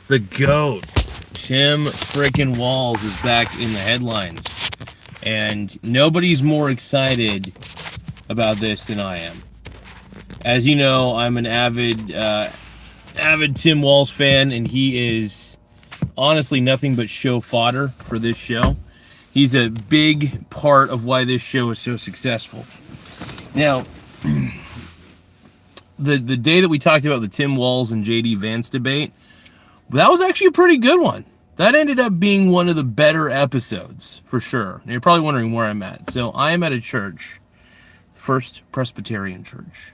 The GOAT, Tim frickin' Walz, is back in the headlines. And nobody's more excited about this than I am. As you know, I'm an avid Tim Walz fan, and he is honestly nothing but show fodder for this show. He's a big part of why this show is so successful. Now, the day that we talked about the Tim Walz and JD Vance debate, that was actually a pretty good one. That ended up being one of the better episodes, for sure. And you're probably wondering where I'm at. So I am at a church, First Presbyterian Church.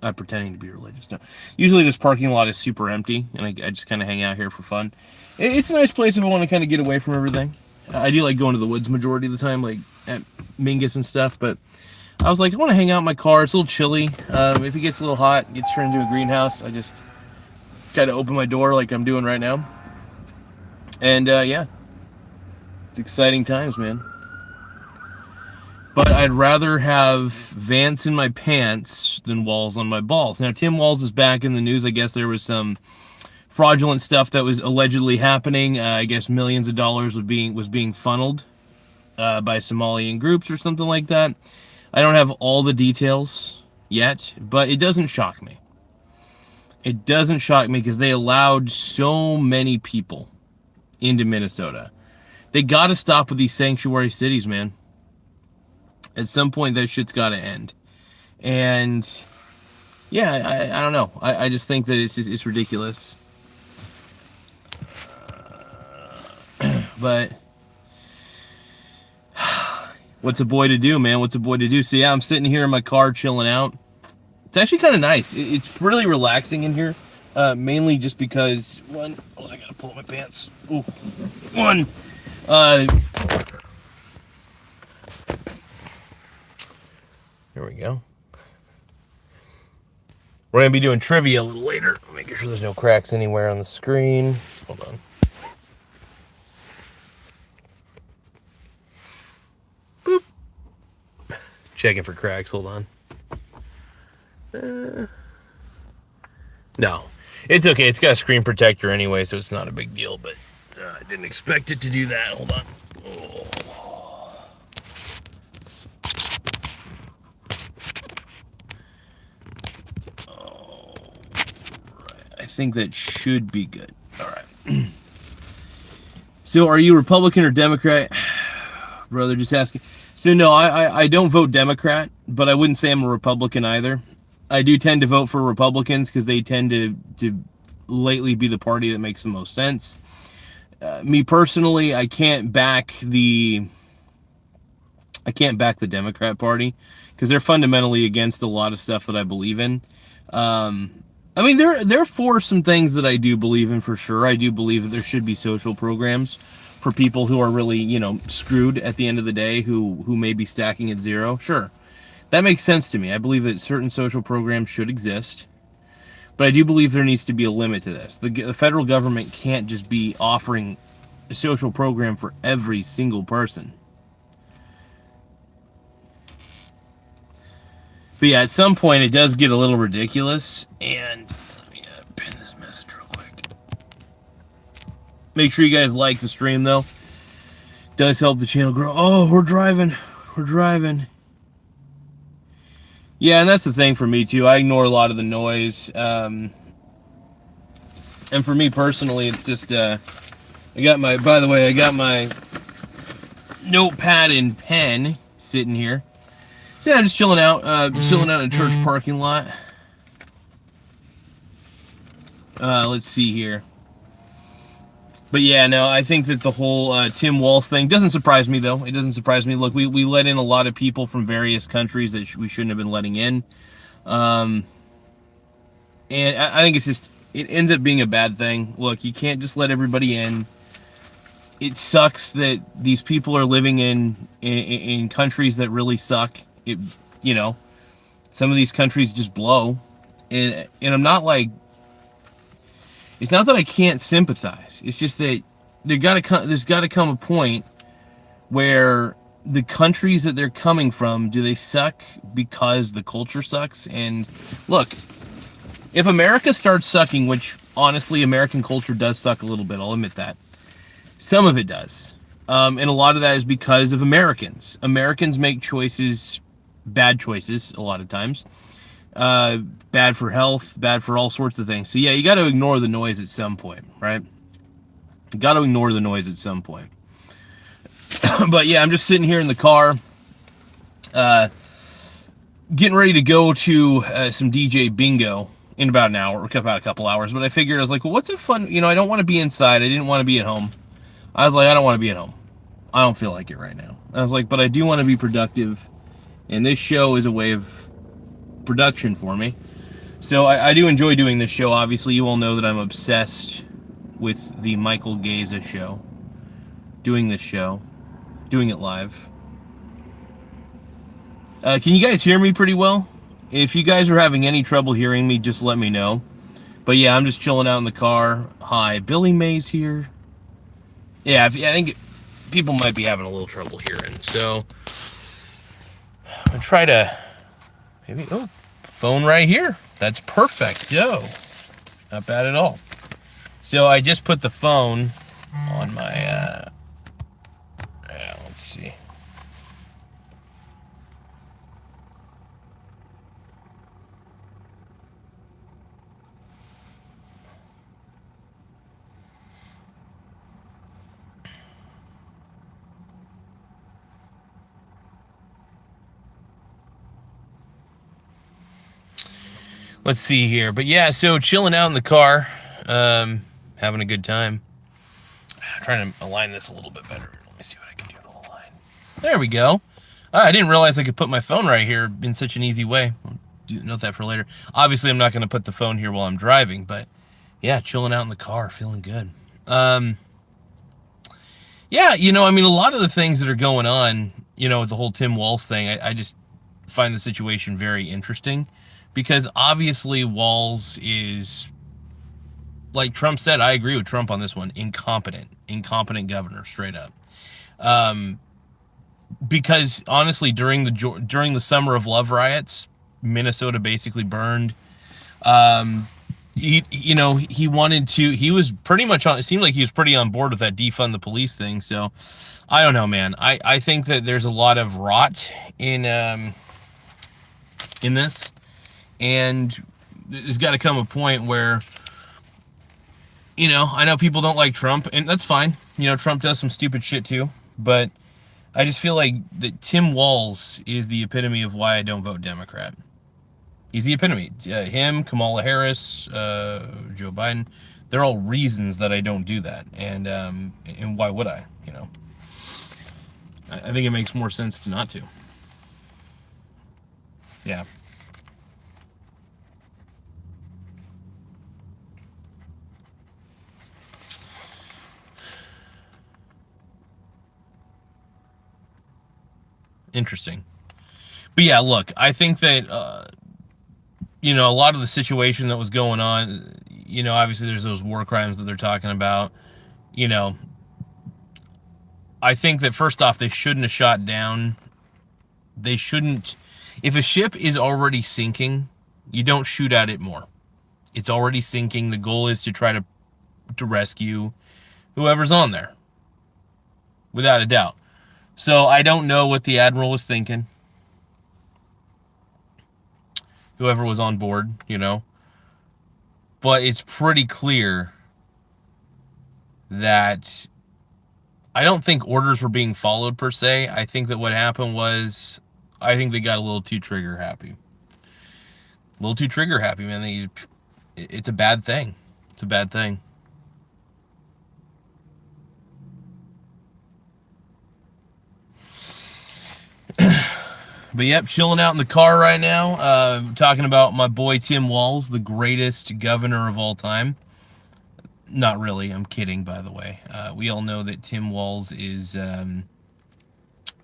I'm pretending to be religious. No. Usually this parking lot is super empty, and I just kind of hang out here for fun. It's a nice place if I want to kind of get away from everything. I do like going to the woods majority of the time, like at Mingus and stuff, but I was like, I want to hang out in my car. It's a little chilly. If it gets a little hot, it gets turned into a greenhouse, I just gotta open my door like I'm doing right now. And yeah, it's exciting times, man. But I'd rather have Vance in my pants than Walz on my balls. Now, Tim Walz is back in the news. I guess there was some fraudulent stuff that was allegedly happening. I guess millions of dollars was being funneled by Somalian groups or something like that. I don't have all the details yet, but it doesn't shock me. It doesn't shock me because they allowed so many people into Minnesota. They got to stop with these sanctuary cities, man. At some point, that shit's got to end. And yeah, I don't know. I just think that it's ridiculous. But what's a boy to do, man? What's a boy to do? So yeah, I'm sitting here in my car chilling out. It's actually kind of nice. It's really relaxing in here, mainly just because, one, I gotta pull up my pants. Ooh. One, here we go. We're gonna be doing trivia a little later, making sure there's no cracks anywhere on the screen. Hold on. Boop. Checking for cracks. Hold on. No, it's okay. It's got a screen protector anyway, so it's not a big deal, but I didn't expect it to do that. Hold on. Oh. Oh, right. I think that should be good. All right. So are you Republican or Democrat? Brother, just asking. So no, I don't vote Democrat, but I wouldn't say I'm a Republican either. I do tend to vote for Republicans because they tend to lately be the party that makes the most sense. Me personally, I can't back the Democrat Party because they're fundamentally against a lot of stuff that I believe in. I mean, they're for some things that I do believe in for sure. I do believe that there should be social programs for people who are really, screwed at the end of the day, who may be stacking at zero. Sure. That makes sense to me. I believe that certain social programs should exist, but I do believe there needs to be a limit to this. The federal government can't just be offering a social program for every single person. But yeah, at some point it does get a little ridiculous, and let me pin this message real quick. Make sure you guys like the stream, though. It does help the channel grow. Oh, we're driving. Yeah, and that's the thing for me, too. I ignore a lot of the noise. And for me personally, it's just, I got my notepad and pen sitting here. So yeah, I'm just chilling out in a church parking lot. Let's see here. But yeah, no, I think that the whole Tim Walz thing doesn't surprise me, though. It doesn't surprise me. Look, we let in a lot of people from various countries that we shouldn't have been letting in. And I think it ends up being a bad thing. Look, you can't just let everybody in. It sucks that these people are living in countries that really suck. Some of these countries just blow. And I'm not like... It's not that I can't sympathize. It's just that there's got to come a point where the countries that they're coming from, do they suck because the culture sucks? And look, If America starts sucking, which honestly American culture does suck a little bit, I'll admit that. Some of it does. And a lot of that is because of Americans. Americans make choices, bad choices a lot of times. Bad for health, bad for all sorts of things. So yeah, you got to ignore the noise at some point, right? You got to ignore the noise at some point. But yeah, I'm just sitting here in the car, getting ready to go to some DJ bingo in about an hour, or about a couple hours. But I figured, I was like, well, what's a fun, I don't want to be inside. I didn't want to be at home. I was like, I don't want to be at home. I don't feel like it right now. I was like, but I do want to be productive. And this show is a way of production for me. So I do enjoy doing this show. Obviously, you all know that I'm obsessed with the Michael Garza Show. Doing this show. Doing it live. Can you guys hear me pretty well? If you guys are having any trouble hearing me, just let me know. But yeah, I'm just chilling out in the car. Hi, Billy Mays here. Yeah, I think people might be having a little trouble hearing. So, I'm going to try to... Maybe... Oh, phone right here. That's perfect. Yo. Not bad at all. So, I just put the phone on my... yeah, let's see. Let's see here. But yeah, so chilling out in the car, having a good time. I'm trying to align this a little bit better. Let me see what I can do to align. There we go. I didn't realize I could put my phone right here in such an easy way. I'll note that for later. Obviously, I'm not going to put the phone here while I'm driving, but yeah, chilling out in the car, feeling good. Yeah, I mean, a lot of the things that are going on, with the whole Tim Walz thing, I just find the situation very interesting. Because obviously Walz is, like Trump said, I agree with Trump on this one, incompetent governor, straight up. Because honestly, during the Summer of Love riots, Minnesota basically burned. He wanted to. He was pretty much on. It seemed like he was pretty on board with that defund the police thing. So, I don't know, man. I think that there's a lot of rot in this. And there's got to come a point where, I know people don't like Trump, and that's fine. Trump does some stupid shit too. But I just feel like that Tim Walz is the epitome of why I don't vote Democrat. He's the epitome. Him, Kamala Harris, Joe Biden, they're all reasons that I don't do that. And why would I? I think it makes more sense to not to. Yeah. Interesting. But yeah, look, I think that, a lot of the situation that was going on, obviously there's those war crimes that they're talking about. I think that first off, they shouldn't have shot down. They shouldn't. If a ship is already sinking, you don't shoot at it more. It's already sinking. The goal is to try to rescue whoever's on there, without a doubt. So I don't know what the admiral was thinking. Whoever was on board, But it's pretty clear that I don't think orders were being followed per se. I think that what happened was, I think they got a little too trigger happy. A little too trigger happy, man. It's a bad thing. It's a bad thing. But yep, chilling out in the car right now, talking about my boy Tim Walz, the greatest governor of all time. Not really, I'm kidding, by the way. We all know that Tim Walz is...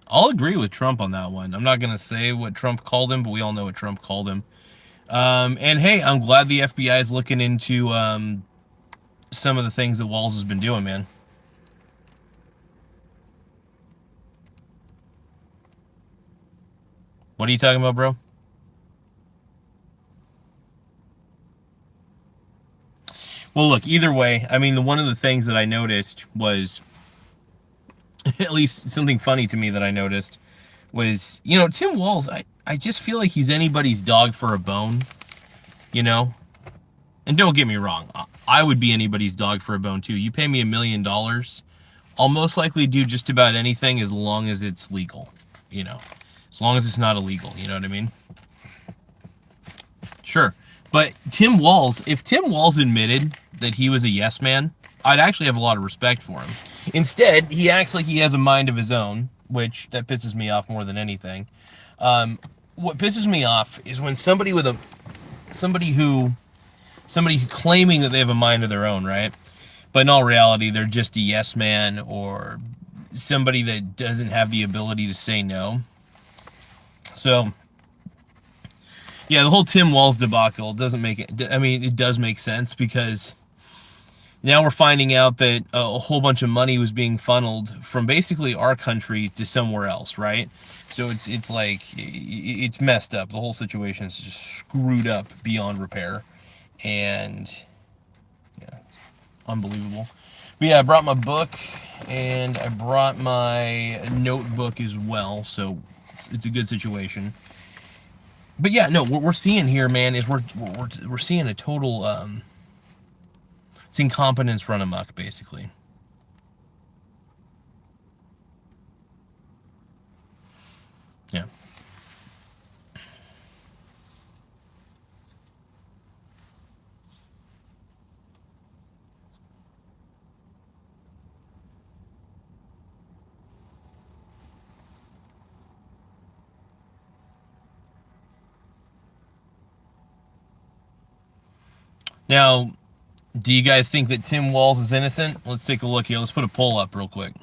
I'll agree with Trump on that one. I'm not going to say what Trump called him, but we all know what Trump called him. And hey, I'm glad the FBI is looking into some of the things that Walz has been doing, man. What are you talking about, bro? Well, look, either way, I mean, one of the things that I noticed was, at least something funny to me that I noticed, was, Tim Walz, I just feel like he's anybody's dog for a bone, you know? And don't get me wrong, I would be anybody's dog for a bone too. You pay me $1 million, I'll most likely do just about anything as long as it's legal, as long as it's not illegal, you know what I mean? Sure. But if Tim Walz admitted that he was a yes man, I'd actually have a lot of respect for him. Instead, he acts like he has a mind of his own, which that pisses me off more than anything. What pisses me off is when somebody who claiming that they have a mind of their own, right? But in all reality, they're just a yes man, or somebody that doesn't have the ability to say no. So, yeah, the whole Tim Walz debacle doesn't make it. I mean, it does make sense, because now we're finding out that a whole bunch of money was being funneled from basically our country to somewhere else, right? So it's like, it's messed up. The whole situation is just screwed up beyond repair, and yeah, it's unbelievable. But yeah, I brought my book, and I brought my notebook as well, so it's a good situation. But yeah, no, what we're seeing here, man, is we're seeing a total it's incompetence run amok, basically. Yeah. Now, do you guys think that Tim Walz is innocent? Let's take a look here. Let's put a poll up real quick.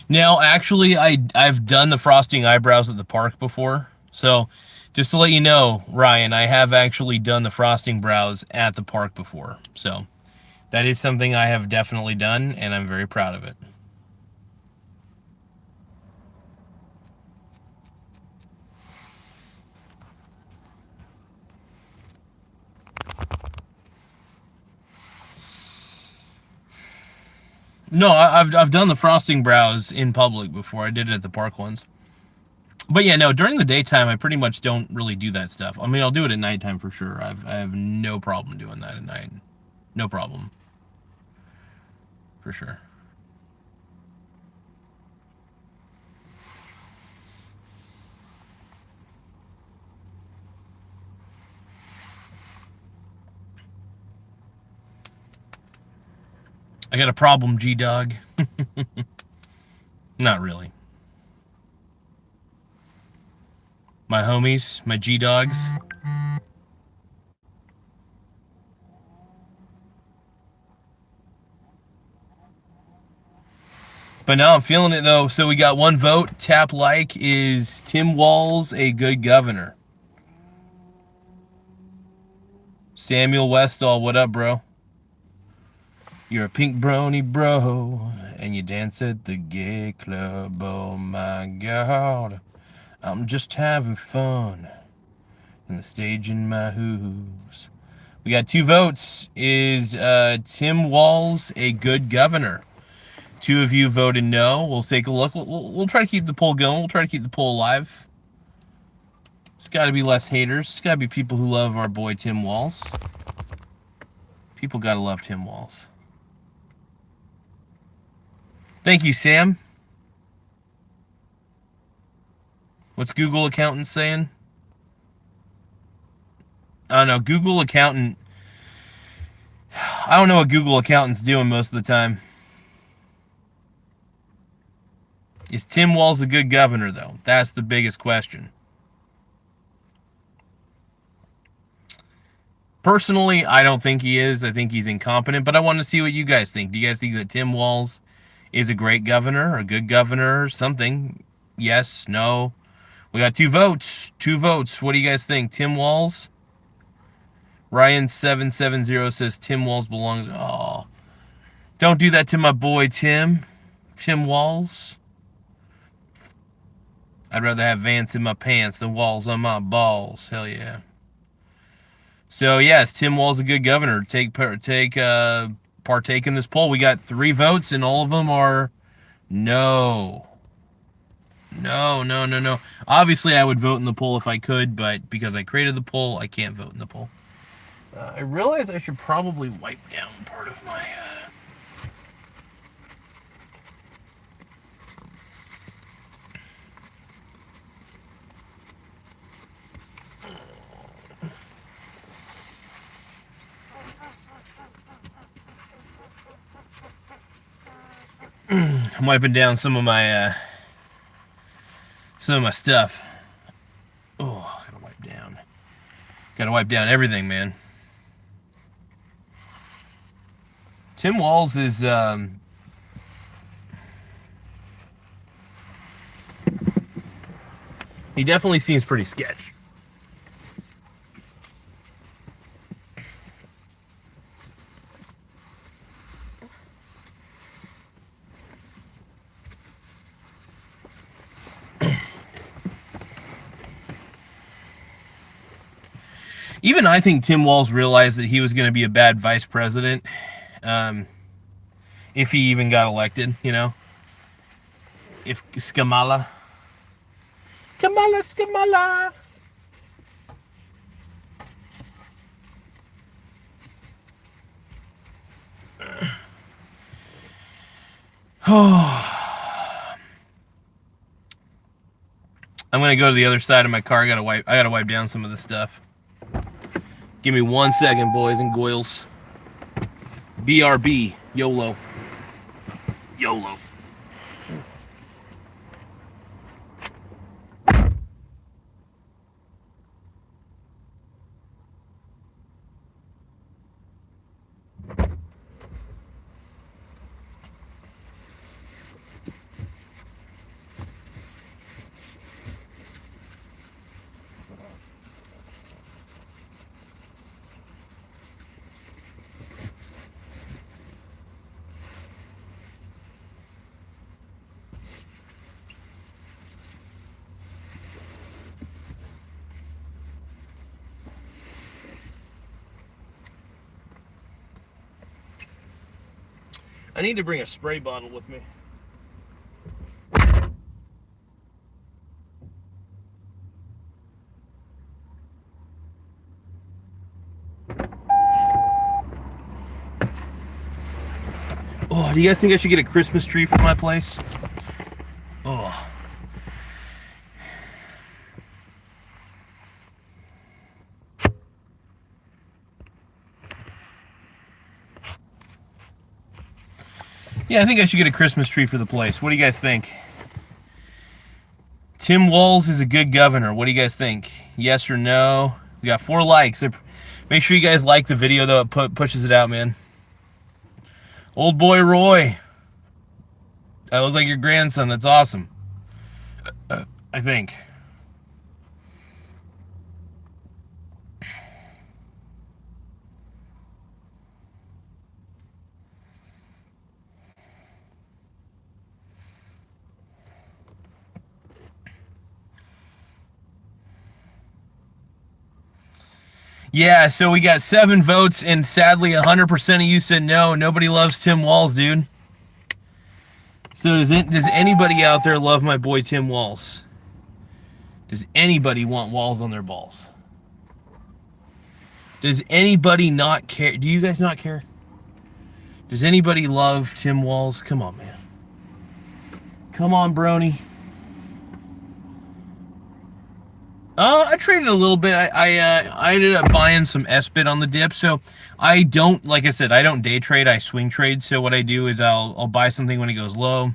Now, actually, I've done the frosting eyebrows at the park before. So, just to let you know, Ryan, I have actually done the frosting brows at the park before. So, that is something I have definitely done, and I'm very proud of it. No, I've done the frosting brows in public before. I did it at the park once. But yeah, no, during the daytime, I pretty much don't really do that stuff. I mean, I'll do it at nighttime for sure. I have no problem doing that at night. No problem. For sure. I got a problem, G-Dog. Not really. My homies, my G-Dogs. But now I'm feeling it, though. So we got one vote. Tap like. Is Tim Walz a good governor? Samuel Westall, what up, bro? You're a pink brony bro, and you dance at the gay club. Oh my God, I'm just having fun in the stage in my hooves. We got 2 votes. Is Tim Walz a good governor? 2 of you voted no. We'll take a look. We'll try to keep the poll going. We'll try to keep the poll alive. There's got to be less haters. There's got to be people who love our boy Tim Walz. People got to love Tim Walz. Thank you, Sam. What's Google Accountant saying? I don't know. Google Accountant. I don't know what Google Accountant's doing most of the time. Is Tim Walz a good governor, though? That's the biggest question. Personally, I don't think he is. I think he's incompetent, but I want to see what you guys think. Do you guys think that Tim Walz is a great governor, a good governor, something? Yes, no. We got 2 votes. 2 votes. What do you guys think? Tim Walz? Ryan770 says Tim Walz belongs. Oh, don't do that to my boy Tim. Tim Walz. I'd rather have Vance in my pants than Walz on my balls. Hell yeah. So yes, Tim Walz a good governor. Partake in this poll. We got 3 votes, and all of them are no. No. Obviously, I would vote in the poll if I could, but because I created the poll, I can't vote in the poll. I realize I should probably wipe down part of my... I'm wiping down some of my stuff. Oh, gotta wipe down. Gotta wipe down everything, man. Tim Walz is he definitely seems pretty sketch. Even I think Tim Walz realized that he was going to be a bad vice president, if he even got elected, you know? If Kamala. I'm going to go to the other side of my car. I got to wipe down some of this stuff. Give me 1 second, boys and goyles. BRB. YOLO. YOLO. I need to bring a spray bottle with me. Oh, do you guys think I should get a Christmas tree for my place? Oh. Yeah, I think I should get a Christmas tree for the place. What do you guys think? Tim Walz is a good governor. What do you guys think? Yes or no? We got 4 likes. Make sure you guys like the video, though. It pushes it out, man. Old boy Roy. I look like your grandson. That's awesome. I think. Yeah, so we got 7 votes, and sadly 100% of you said no. Nobody loves Tim Walz, dude. So does anybody out there love my boy Tim Walz? Does anybody want Walz on their balls? Does anybody not care? Do you guys not care? Does anybody love Tim Walz? Come on, man. Come on, Brony. I traded a little bit. I ended up buying some S-bit on the dip. So I don't, like I said, I don't day trade. I swing trade. So what I do is I'll buy something when it goes low.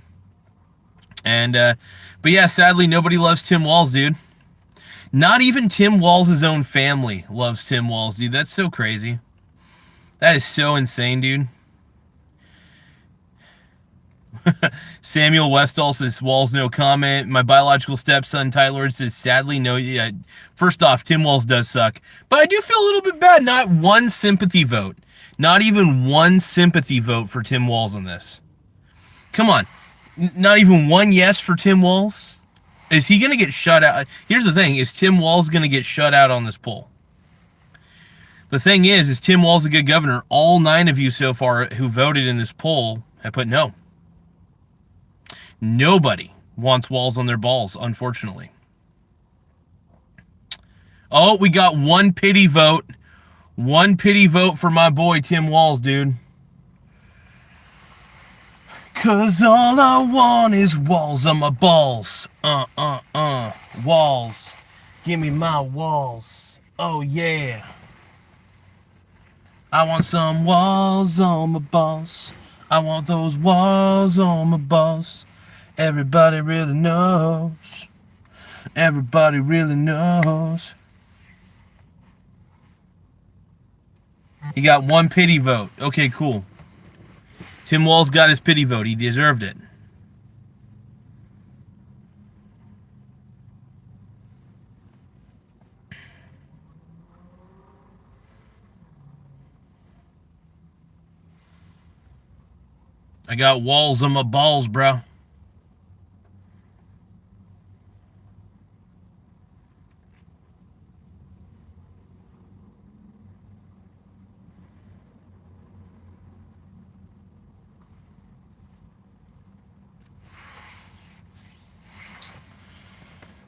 And but yeah, sadly nobody loves Tim Walz, dude. Not even Tim Walz's own family loves Tim Walz, dude. That's so crazy. That is so insane, dude. Samuel Westall says, Walz, no comment. My biological stepson, Tyler, says, sadly, no. Yeah. First off, Tim Walz does suck. But I do feel a little bit bad. Not one sympathy vote. Not even one sympathy vote for Tim Walz on this. Come on. Not even one yes for Tim Walz? Is he going to get shut out? Here's the thing. Is Tim Walz going to get shut out on this poll? The thing is Tim Walz a good governor? All 9 of you so far who voted in this poll have put no. Nobody wants Walz on their balls, unfortunately. Oh, we got one pity vote. One pity vote for my boy Tim Walz, dude. 'Cause all I want is Walz on my balls. Walz. Give me my Walz. Oh, yeah. I want some Walz on my balls. I want those Walz on my balls. Everybody really knows. Everybody really knows. He got one pity vote. Okay, cool. Tim Walz got his pity vote. He deserved it. I got Walz on my balls, bro.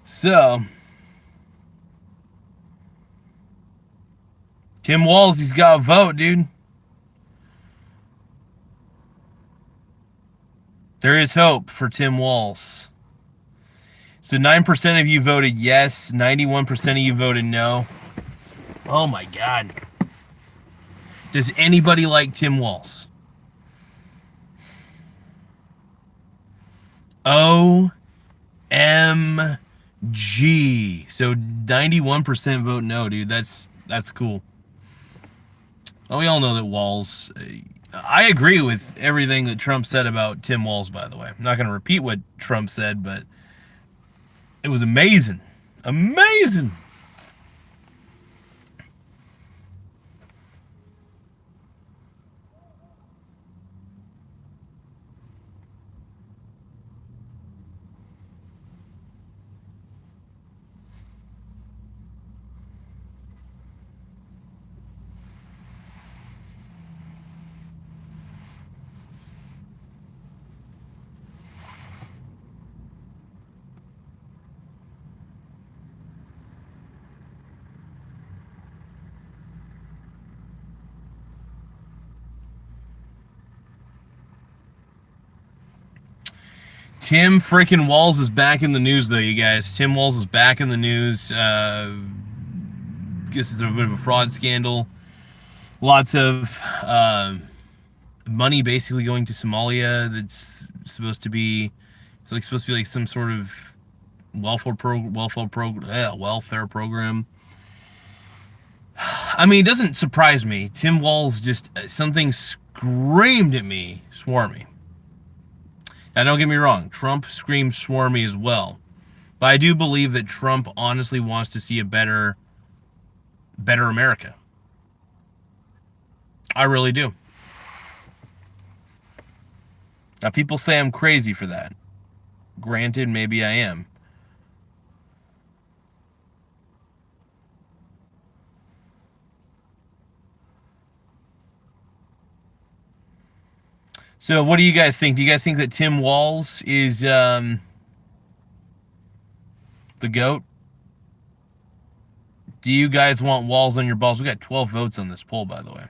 So, Tim Walz, he's got a vote, dude. There is hope for Tim Walz. So 9% of you voted yes, 91% of you voted no. Oh my God. Does anybody like Tim Walz? OMG. So 91% vote no, dude. That's cool. Well, we all know that Walz... I agree with everything that Trump said about Tim Walz, by the way. I'm not going to repeat what Trump said, but it was amazing. Amazing. Tim freaking Walz is back in the news, though, you guys. Tim Walz is back in the news. Guess it's a bit of a fraud scandal. Lots of money basically going to Somalia. That's supposed to be, it's like supposed to be like some sort of welfare program. I mean, it doesn't surprise me. Tim Walz just something screamed at me, swore me. Now, don't get me wrong. Trump screamed swarmy as well. But I do believe that Trump honestly wants to see a better America. I really do. Now, people say I'm crazy for that. Granted, maybe I am. So what do you guys think? Do you guys think that Tim Walz is the GOAT? Do you guys want Walz on your balls? We got 12 votes on this poll, by the way.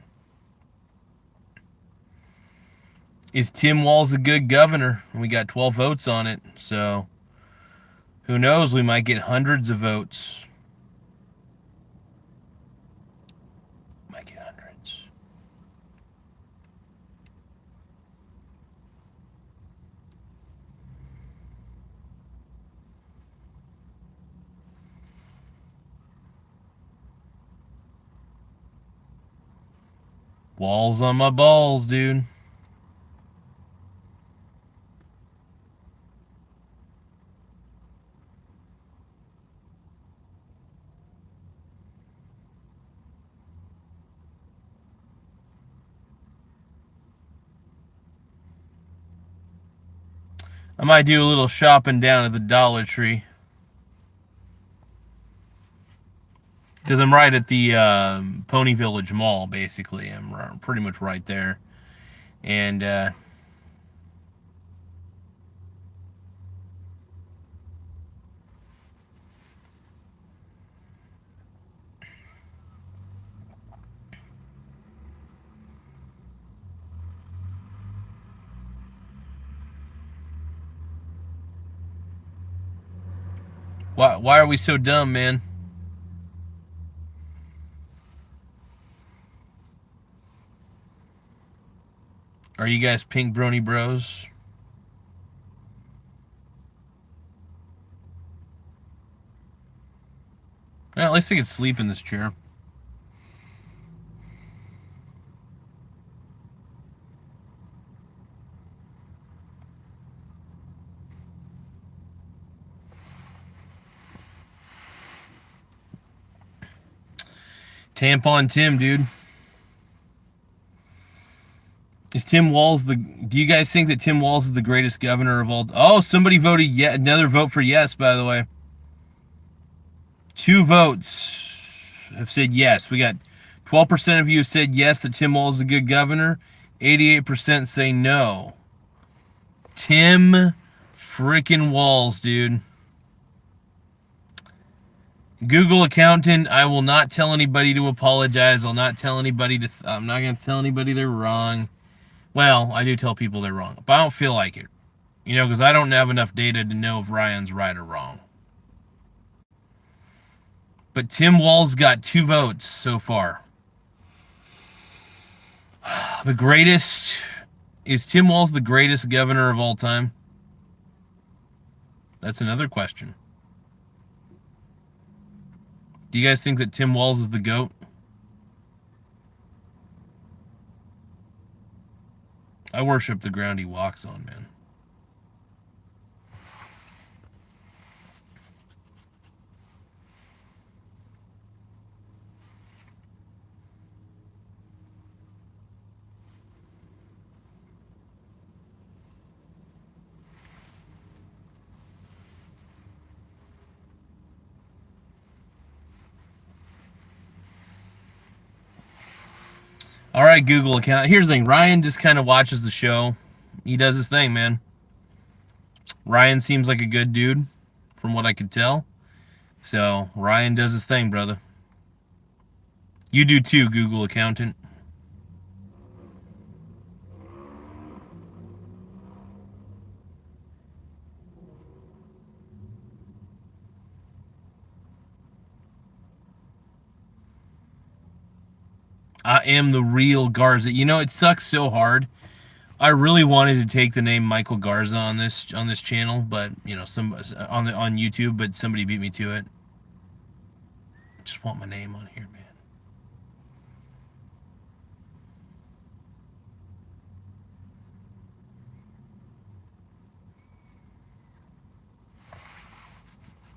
Is Tim Walz a good governor? And we got 12 votes on it. So who knows? We might get hundreds of votes. Might get hundreds. Walz on my balls, dude. I might do a little shopping down at the Dollar Tree. Because I'm right at the Pony Village Mall, basically. I'm pretty much right there. And why are we so dumb, man? Are you guys pink brony bros? Well, at least I could sleep in this chair. Tampon Tim, dude. Is Tim Walz the... Do you guys think that Tim Walz is the greatest governor of all... Oh, somebody voted yet. Another vote for yes, by the way. 2 votes have said yes. We got 12% of you have said yes, that Tim Walz is a good governor. 88% say no. Tim freaking Walz, dude. Google accountant, I will not tell anybody to apologize. I'll not tell anybody to... I'm not going to tell anybody they're wrong. Well, I do tell people they're wrong, but I don't feel like it. You know, because I don't have enough data to know if Ryan's right or wrong. But Tim Walz got 2 votes so far. The greatest... Is Tim Walz the greatest governor of all time? That's another question. Do you guys think that Tim Walz is the GOAT? I worship the ground he walks on, man. All right, Google account. Here's the thing. Ryan just kind of watches the show. He does his thing, man. Ryan seems like a good dude, from what I could tell. So, Ryan does his thing, brother. You do too, Google accountant. I am the real Garza. You know, it sucks so hard. I really wanted to take the name Michael Garza on this channel, but you know, some on YouTube, but somebody beat me to it. Just want my name on here, man.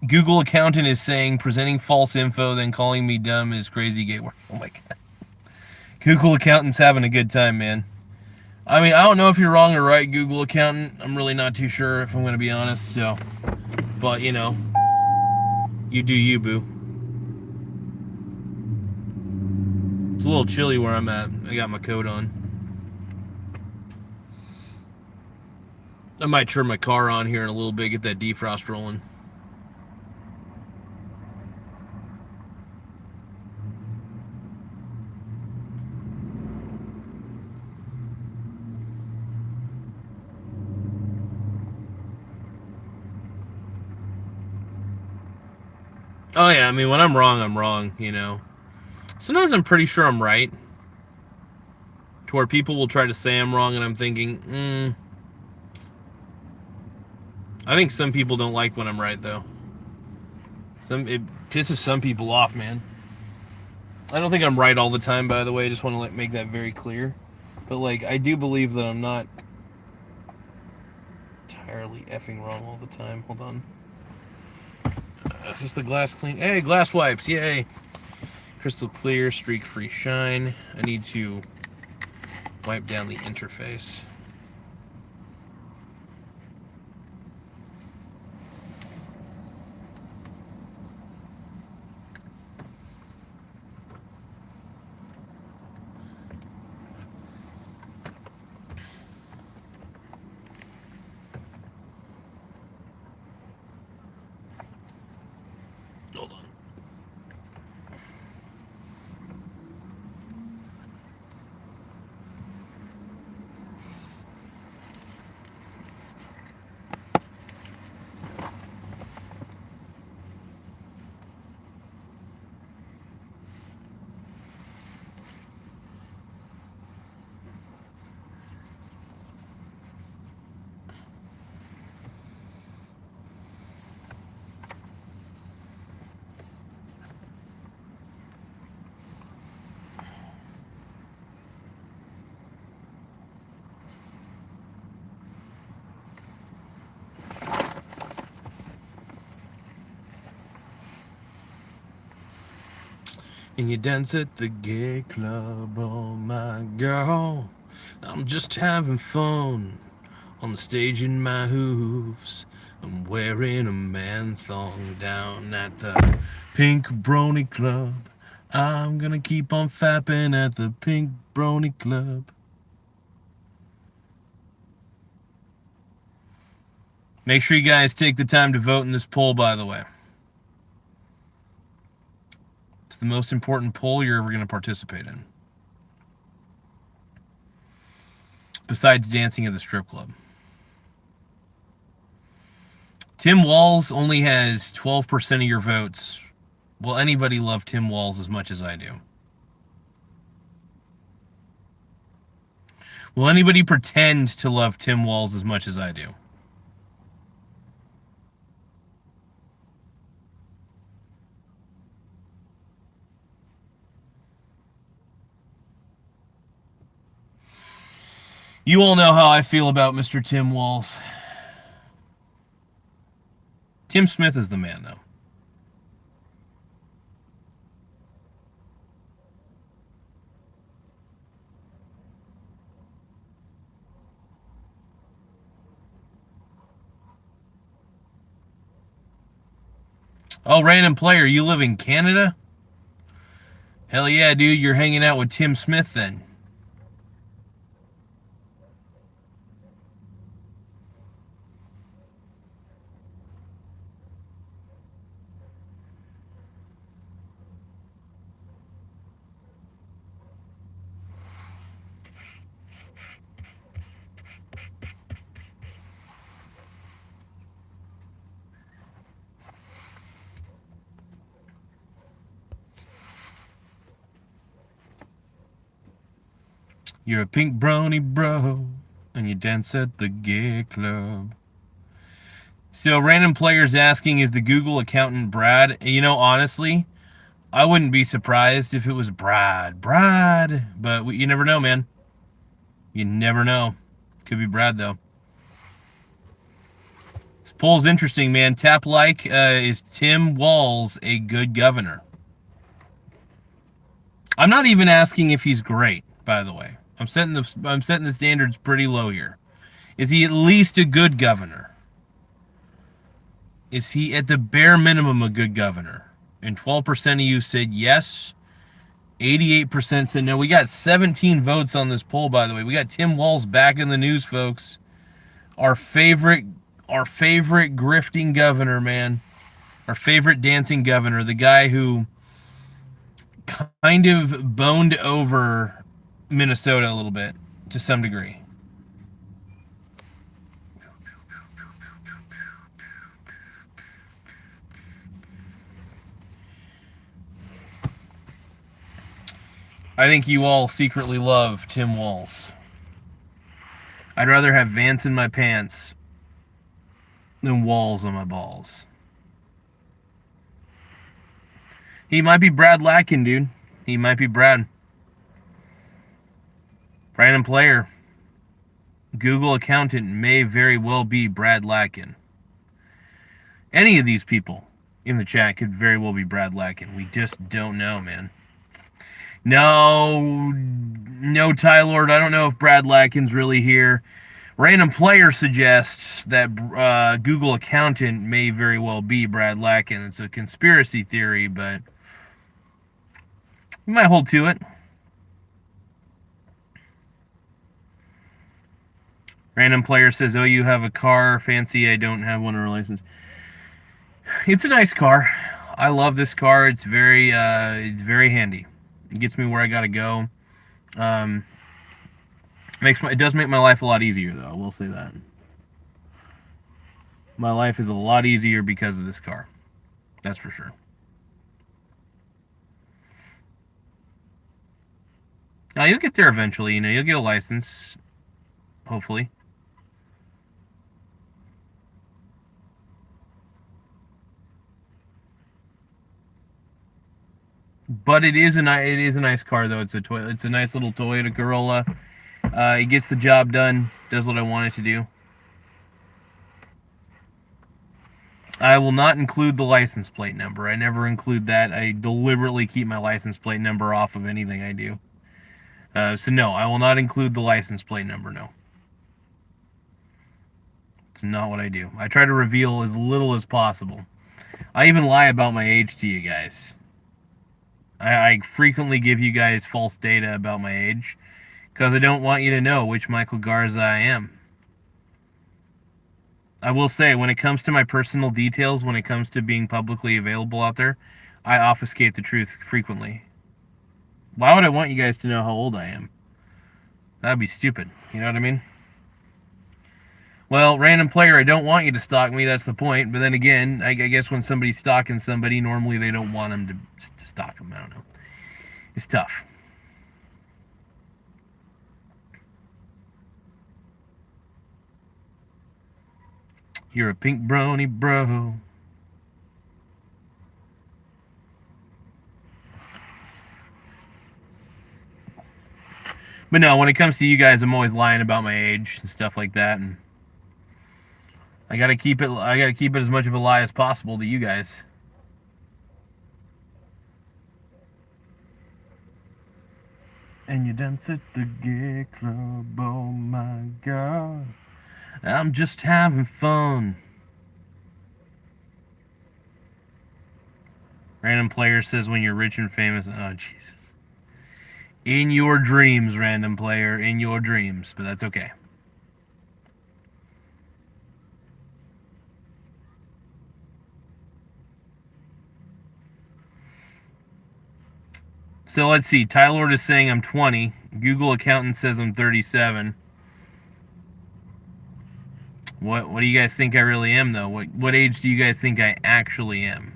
Google accountant is saying presenting false info, then calling me dumb is crazy gateway. Oh my god. Google accountant's having a good time, man. I mean, I don't know if you're wrong or right, Google accountant. I'm really not too sure, if I'm going to be honest. So, but you know, you do you, boo. It's a little chilly where I'm at. I got my coat on. I might turn my car on here in a little bit, get that defrost rolling. Oh yeah, I mean, when I'm wrong, I'm wrong, you know. Sometimes I'm pretty sure I'm right, to where people will try to say I'm wrong, and I'm thinking, I think some people don't like when I'm right, though. It pisses some people off, man. I don't think I'm right all the time, by the way. I just want to make that very clear. But like, I do believe that I'm not entirely effing wrong all the time. Hold on. Is this the glass clean? Hey, glass wipes! Yay! Crystal clear, streak-free shine. I need to wipe down the interface. Hold on. And you dance at the gay club, oh my girl. I'm just having fun on the stage in my hooves. I'm wearing a man thong down at the Pink Brony Club. I'm gonna keep on fapping at the Pink Brony Club. Make sure you guys take the time to vote in this poll, by the way. It's the most important poll you're ever going to participate in. Besides dancing at the strip club. Tim Walz only has 12% of your votes. Will anybody love Tim Walz as much as I do? Will anybody pretend to love Tim Walz as much as I do? You all know how I feel about Mr. Tim Walz. Tim Smith is the man, though. Oh, random player, you live in Canada? Hell yeah, dude, you're hanging out with Tim Smith then. You're a pink brony bro, and you dance at the gay club. So, random players asking, is the Google accountant Brad? You know, honestly, I wouldn't be surprised if it was Brad. But you never know, man. You never know. Could be Brad, though. This poll's interesting, man. Tap like, is Tim Walz a good governor? I'm not even asking if he's great, by the way. I'm setting the standards pretty low here. Is he at least a good governor? Is he at the bare minimum a good governor? And 12% of you said yes. 88% said no. We got 17 votes on this poll, by the way. We got Tim Walz back in the news, folks. Our favorite grifting governor, man. Our favorite dancing governor. The guy who kind of boned over Minnesota a little bit, to some degree. I think you all secretly love Tim Walz. I'd rather have Vance in my pants than Walls on my balls. He might be Brad Larkin, dude. He might be Brad. Random player. Google accountant may very well be Brad Larkin. Any of these people in the chat could very well be Brad Larkin. We just don't know, man. No, Ty Lord. I don't know if Brad Larkin's really here. Random player suggests that Google accountant may very well be Brad Larkin. It's a conspiracy theory, but we might hold to it. Random player says, "Oh, you have a car, fancy. I don't have one or a license." It's a nice car. I love this car. It's very handy. It gets me where I gotta go. It does make my life a lot easier, though. I will say that. My life is a lot easier because of this car. That's for sure. Now, you'll get there eventually. You know, you'll get a license, hopefully. But it is a nice car, though. It's a nice little Toyota Corolla. It gets the job done. Does what I want it to do. I will not include the license plate number. I never include that. I deliberately keep my license plate number off of anything I do. So no, I will not include the license plate number, no. It's not what I do. I try to reveal as little as possible. I even lie about my age to you guys. I frequently give you guys false data about my age because I don't want you to know which Michael Garza I am. I will say, when it comes to my personal details, when it comes to being publicly available out there, I obfuscate the truth frequently. Why would I want you guys to know how old I am? That'd be stupid. You know what I mean? Well, random player, I don't want you to stalk me. That's the point. But then again, I guess when somebody's stalking somebody, normally they don't want them to stalk them. I don't know. It's tough. You're a pink brony, bro. But no, when it comes to you guys, I'm always lying about my age and stuff like that, and I gotta keep it as much of a lie as possible to you guys. And you dance at the gay club, oh my god. I'm just having fun. Random player says when you're rich and famous. Oh, Jesus. In your dreams, random player, in your dreams. But that's okay. So let's see. Tyler is saying I'm 20. Google accountant says I'm 37. What do you guys think I really am, though? What age do you guys think I actually am?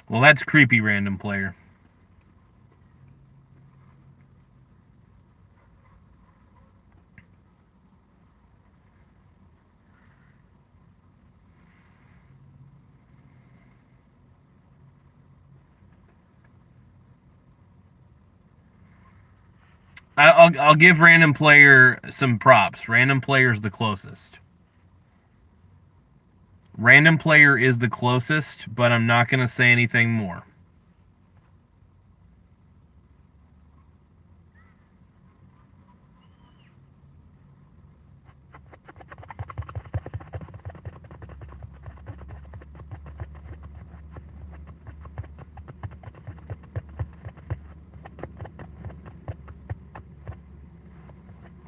Well, that's creepy, random player. I'll give random player some props. Random player is the closest. Random player is the closest, but I'm not going to say anything more.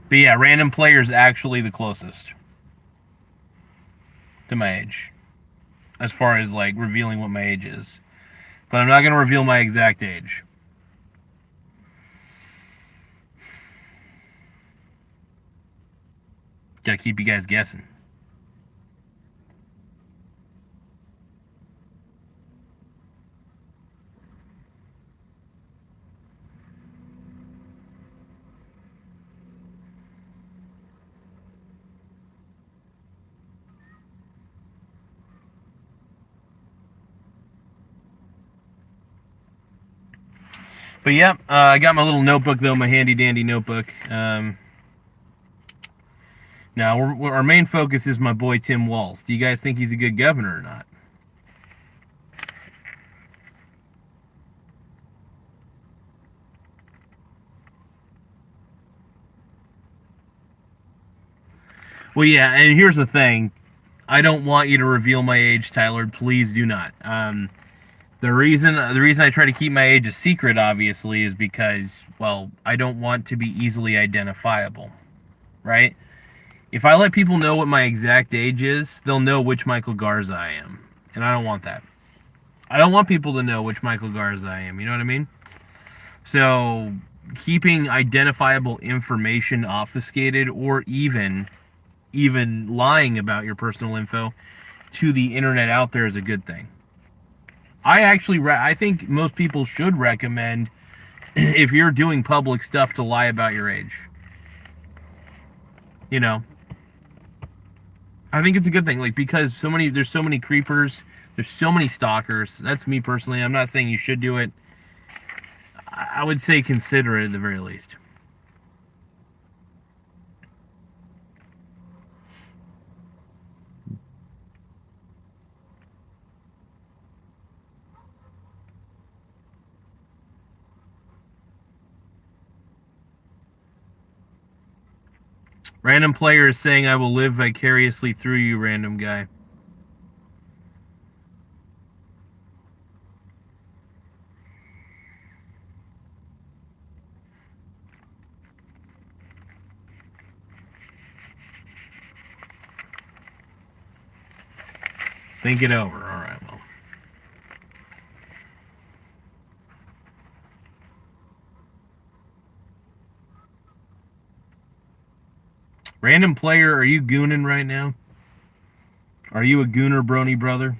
But yeah, random player is actually the closest to my age, as far as like revealing what my age is. but I'm not going to reveal my exact age. Gotta keep you guys guessing. But yeah, I got my little notebook though, my handy dandy notebook. Now our main focus is my boy Tim Walz. Do you guys think he's a good governor or not? Well, yeah, and here's the thing. I don't want you to reveal my age, Tyler. Please do not. The reason I try to keep my age a secret, obviously, is because, well, I don't want to be easily identifiable, right? If I let people know what my exact age is, they'll know which Michael Garza I am, and I don't want that. I don't want people to know which Michael Garza I am. You know what I mean? So keeping identifiable information obfuscated, or even lying about your personal info to the internet out there is a good thing. I think most people should recommend, if you're doing public stuff, to lie about your age. You know, I think it's a good thing, like, because there's so many creepers, there's so many stalkers. That's me personally. I'm not saying you should do it. I would say consider it at the very least. Random player is saying, I will live vicariously through you, random guy. Think it over. All right, well. Random player, are you gooning right now? Are you a gooner, brony brother?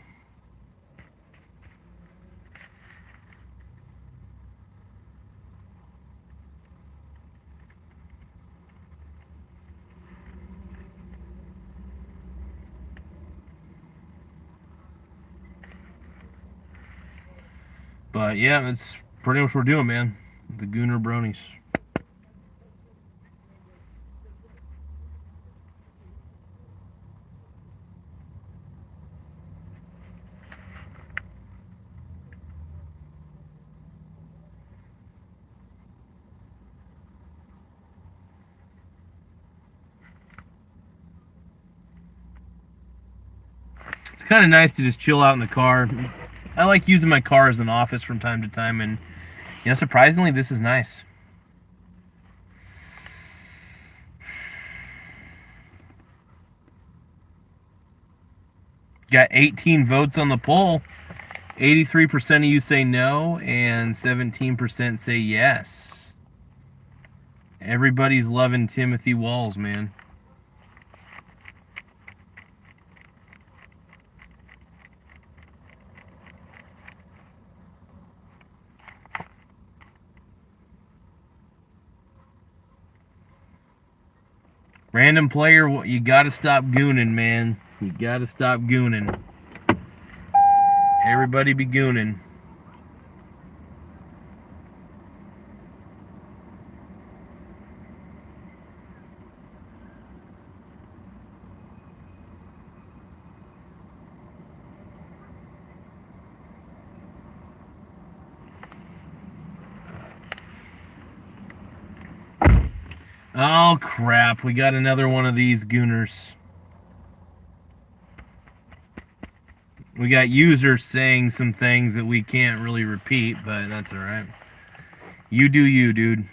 But yeah, that's pretty much what we're doing, man. The gooner bronies. It's kind of nice to just chill out in the car. I like using my car as an office from time to time, and surprisingly, this is nice. Got 18 votes on the poll. 83% of you say no, and 17% say yes. Everybody's loving Timothy Walz, man. Random player, you gotta stop gooning, man. You gotta stop gooning. Everybody be gooning. Oh, crap. We got another one of these gooners. We got users saying some things that we can't really repeat, but that's all right. You do you, dude.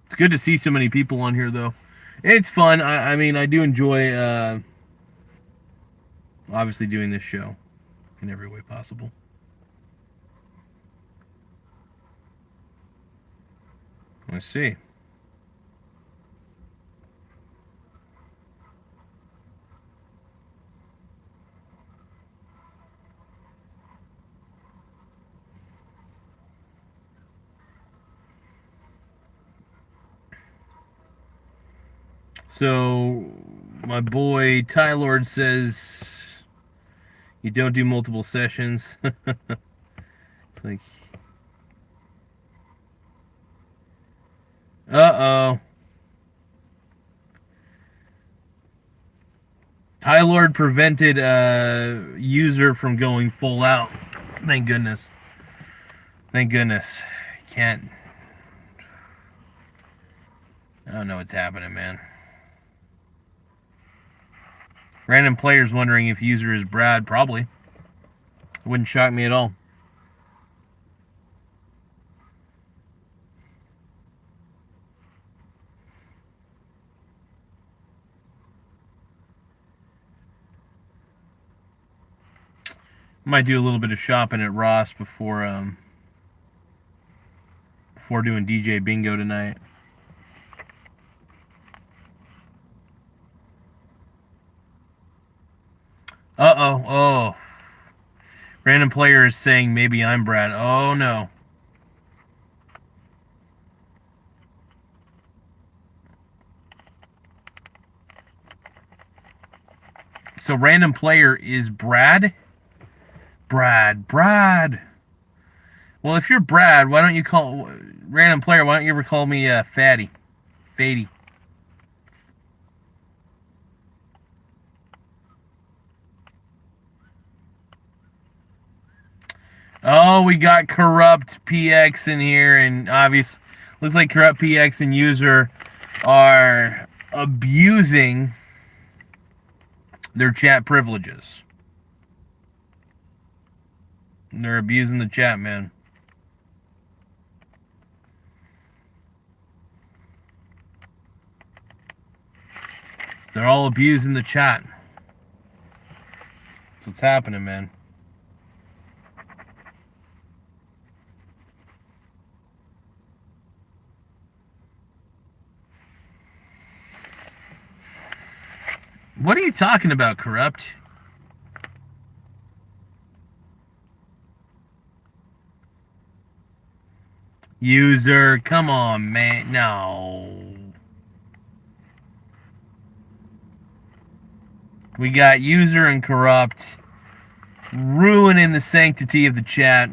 It's good to see so many people on here, though. It's fun. I mean, I do enjoy obviously doing this show in every way possible. Let's see. So, my boy Ty Lord says you don't do multiple sessions. It's like, uh-oh. Ty Lord prevented a user from going full out. Thank goodness. Thank goodness. Can't. I don't know what's happening, man. Random players wondering if user is Brad. Probably. It wouldn't shock me at all. Might do a little bit of shopping at Ross before doing DJ bingo tonight. Uh-oh. Oh. Random player is saying maybe I'm Brad. Oh, no. So random player is Brad? Brad. Well, if you're Brad, why don't you call random player? Why don't you ever call me Fatty? Oh, we got corrupt PX in here, and obvious looks like corrupt PX and user are abusing their chat privileges. They're abusing the chat, man. They're all abusing the chat. That's what's happening, man. What are you talking about, corrupt? User, come on, man. No. We got user and corrupt ruining the sanctity of the chat.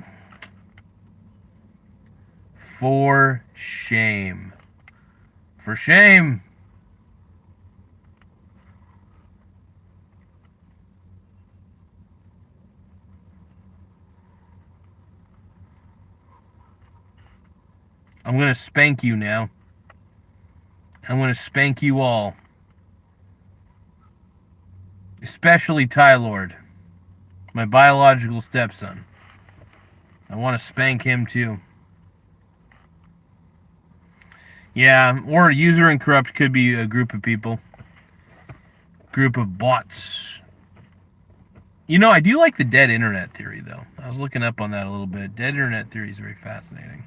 For shame. For shame. I'm going to spank you now. I'm going to spank you all. Especially Ty Lord, my biological stepson. I want to spank him too. Yeah, or user and corrupt could be a group of people. Group of bots. You know, I do like the dead internet theory, though. I was looking up on that a little bit. Dead internet theory is very fascinating.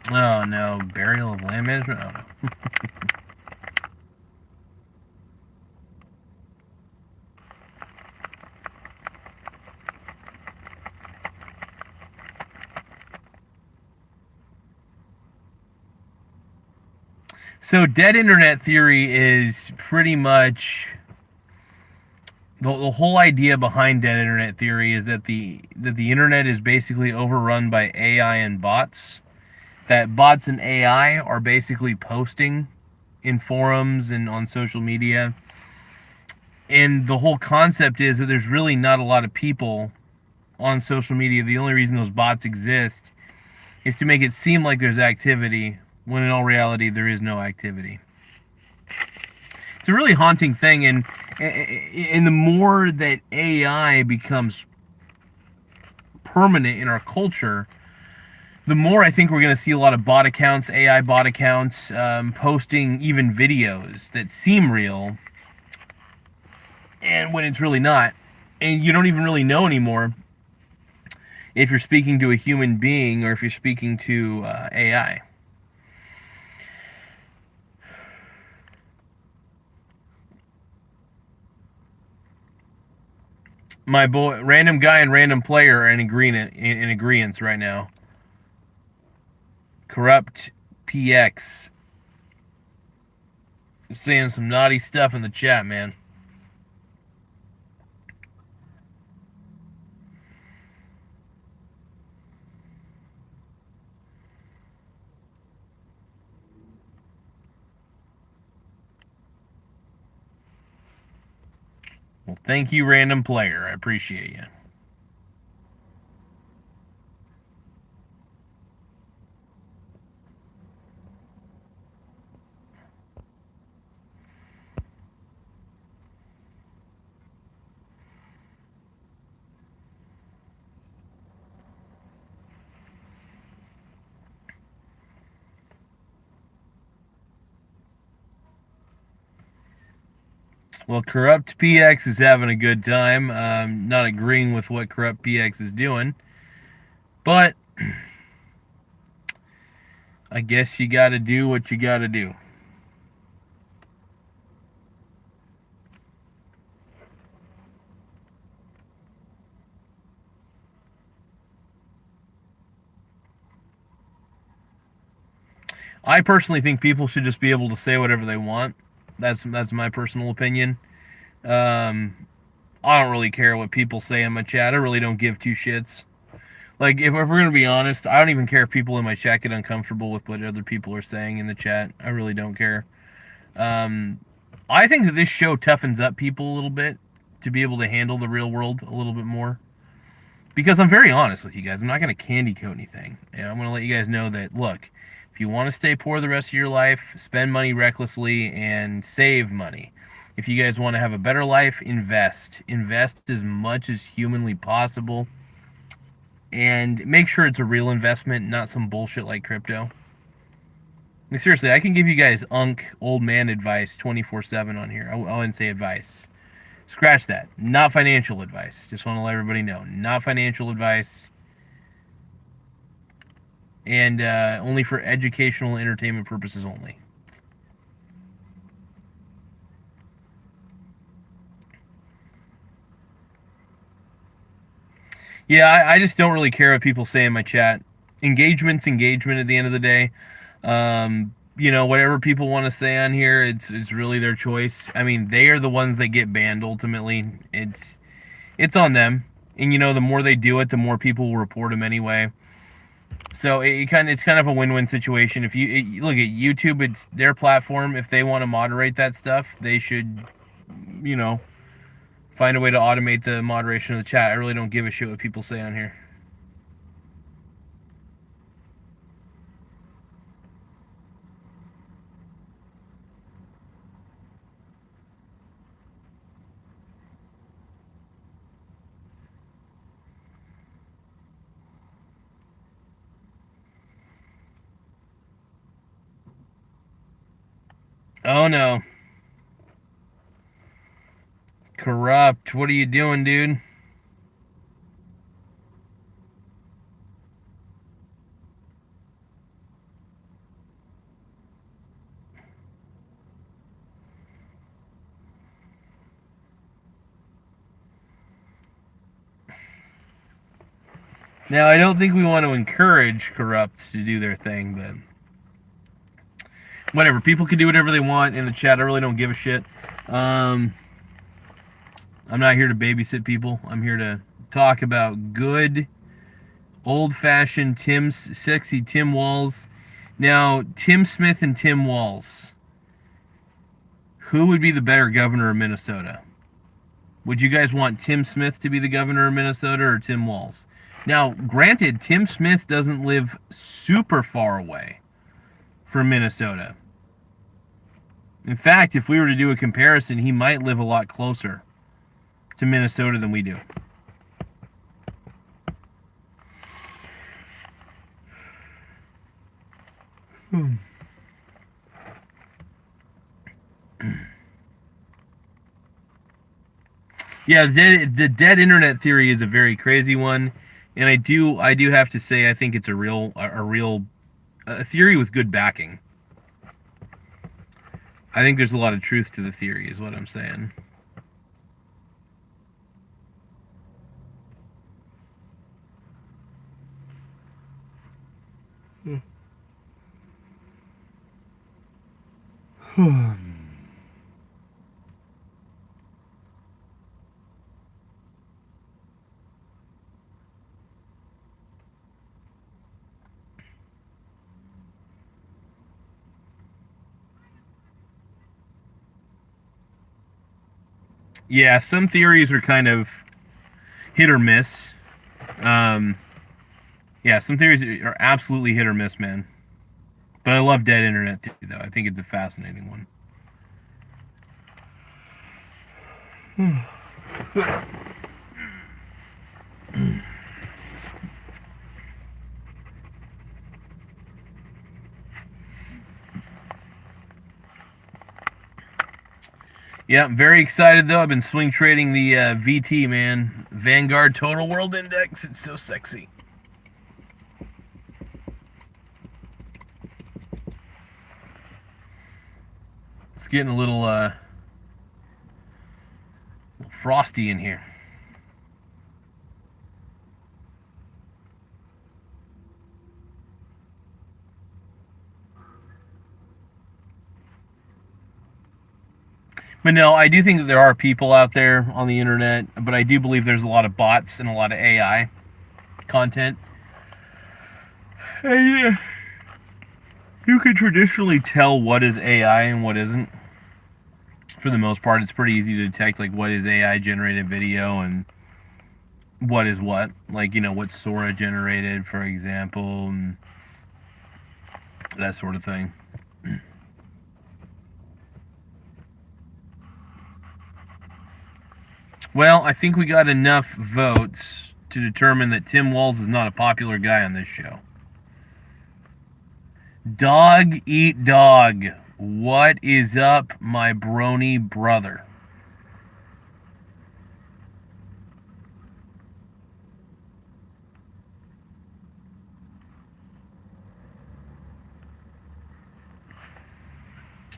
Oh, no. Burial of land management? Oh, no. So dead internet theory is pretty much the whole idea behind dead internet theory is that the internet is basically overrun by AI and bots. That bots and AI are basically posting in forums and on social media. And the whole concept is that there's really not a lot of people on social media. The only reason those bots exist is to make it seem like there's activity, when in all reality there is no activity. It's a really haunting thing, and And the more that AI becomes permanent in our culture, the more I think we're going to see a lot of bot accounts, AI bot accounts, posting even videos that seem real, and when it's really not. And you don't even really know anymore if you're speaking to a human being or if you're speaking to AI. My boy, random guy and random player are in agreement right now. Corrupt PX is saying some naughty stuff in the chat, man. Well, thank you, random player. I appreciate you. Well, Corrupt PX is having a good time. Not agreeing with what Corrupt PX is doing, but I guess you got to do what you got to do. I personally think people should just be able to say whatever they want. That's my personal opinion. I don't really care what people say in my chat. I really don't give two shits. Like, if we're going to be honest, I don't even care if people in my chat get uncomfortable with what other people are saying in the chat. I really don't care. I think that this show toughens up people a little bit to be able to handle the real world a little bit more. Because I'm very honest with you guys. I'm not going to candy coat anything. And I'm going to let you guys know that, look, if you want to stay poor the rest of your life, spend money recklessly and save money. If you guys want to have a better life, invest. Invest as much as humanly possible. And make sure it's a real investment, not some bullshit like crypto. Like, seriously, I can give you guys old man advice 24/7 on here. I wouldn't say advice. Scratch that. Not financial advice. Just want to let everybody know. Not financial advice. And only for educational entertainment purposes only. Yeah, I just don't really care what people say in my chat. Engagement's engagement at the end of the day. Whatever people want to say on here, it's really their choice. I mean, they are the ones that get banned ultimately. It's on them. And the more they do it, the more people will report them anyway. So it's kind of a win-win situation. If you look at YouTube, it's their platform. If they want to moderate that stuff, they should, find a way to automate the moderation of the chat. I really don't give a shit what people say on here. Oh no. Corrupt. What are you doing, dude? Now, I don't think we want to encourage corrupt to do their thing, but whatever. People can do whatever they want in the chat. I really don't give a shit. I'm not here to babysit people. I'm here to talk about good, old-fashioned sexy Tim Walz. Now, Tim Smith and Tim Walz. Who would be the better governor of Minnesota? Would you guys want Tim Smith to be the governor of Minnesota or Tim Walz? Now, granted, Tim Smith doesn't live super far away from Minnesota. In fact, if we were to do a comparison, he might live a lot closer to Minnesota than we do. Yeah, the dead internet theory is a very crazy one, and I do have to say I think it's a real theory with good backing. I think there's a lot of truth to the theory, is what I'm saying. Yeah, some theories are kind of hit or miss. Yeah, some theories are absolutely hit or miss, man. But I love dead internet theory, though. I think it's a fascinating one. Yeah, I'm very excited, though. I've been swing trading the VT, man. Vanguard Total World Index. It's so sexy. It's getting a little frosty in here. But no, I do think that there are people out there on the internet, but I do believe there's a lot of bots and a lot of AI content. And, you can traditionally tell what is AI and what isn't. For the most part, it's pretty easy to detect like what is AI generated video and what is what. Like, you know, what's Sora generated, for example, and that sort of thing. Well, I think we got enough votes to determine that Tim Walz is not a popular guy on this show. Dog eat dog. What is up, my brony brother?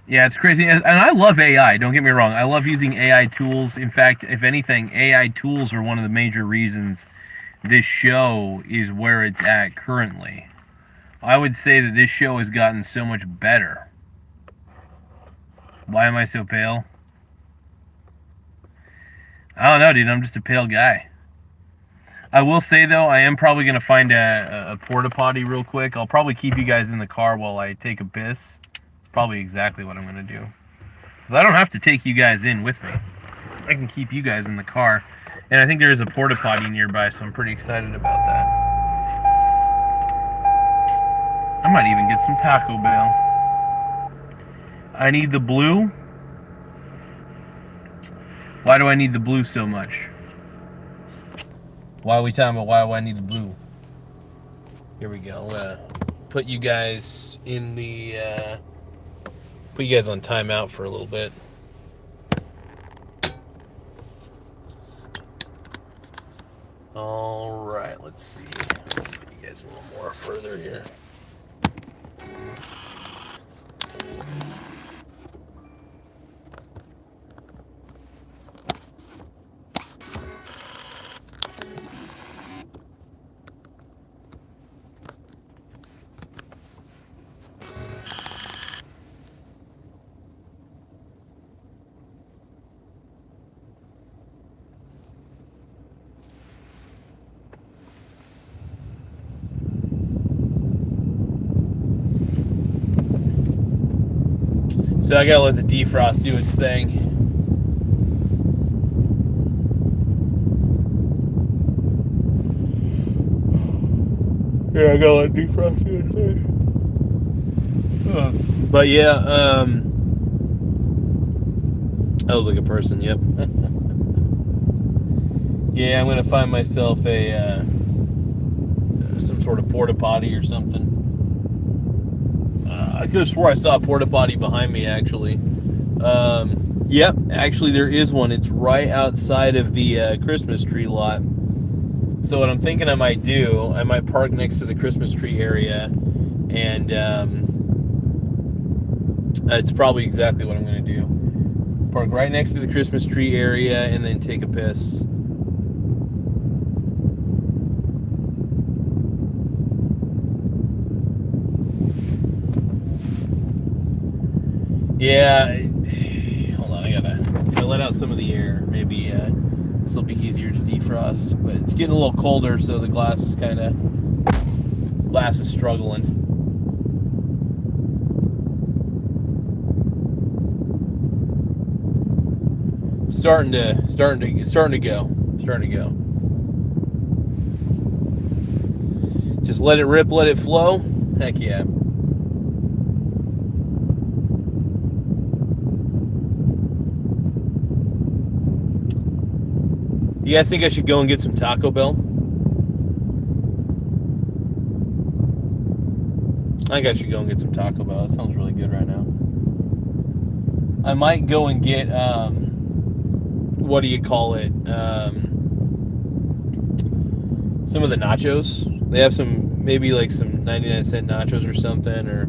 Yeah, it's crazy. And I love AI, don't get me wrong. I love using AI tools. In fact, if anything, AI tools are one of the major reasons this show is where it's at currently. I would say that this show has gotten so much better. Why am I so pale? I don't know, dude. I'm just a pale guy. I will say, though, I am probably going to find a porta potty real quick. I'll probably keep you guys in the car while I take a piss. It's probably exactly what I'm going to do. Because I don't have to take you guys in with me. I can keep you guys in the car. And I think there is a porta potty nearby, so I'm pretty excited about that. I might even get some Taco Bell. I need the blue. Why do I need the blue so much? Why are we talking about why do I need the blue? Here we go. I'm gonna put you guys in the put you guys on timeout for a little bit. All right, let's see. Put you guys a little more further here. So I gotta let the defrost do its thing. Yeah, I gotta let defrost do its thing. But yeah, Oh, like a person. Yep. Yeah, I'm gonna find myself a some sort of porta potty or something. I could have swore I saw a porta potty behind me, actually. Yep, actually there is one. It's right outside of the Christmas tree lot. So what I'm thinking I might do, I might park next to the Christmas tree area, and it's probably exactly what I'm going to do. Park right next to the Christmas tree area and then take a piss. Yeah, hold on, I gotta let out some of the air. Maybe this will be easier to defrost, but it's getting a little colder, so the glass is struggling. Starting to go. Just let it rip, let it flow. Heck yeah. You guys think I should go and get some Taco Bell? I think I should go and get some Taco Bell. That sounds really good right now. I might go and get, what do you call it? Some of the nachos. They have some, maybe like some 99-cent nachos or something, or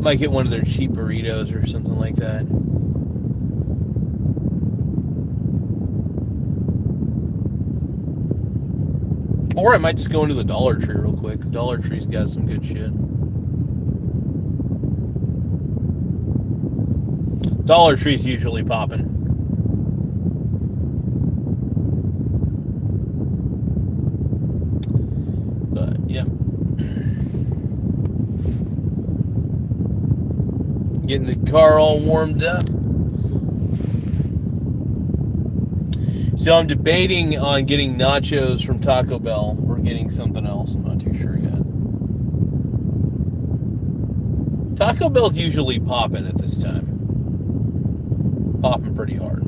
might get one of their cheap burritos or something like that. Or I might just go into the Dollar Tree real quick. The Dollar Tree's got some good shit. Dollar Tree's usually popping. But, yep. Getting the car all warmed up. So I'm debating on getting nachos from Taco Bell or getting something else. I'm not too sure yet. Taco Bell's usually popping at this time. Popping pretty hard.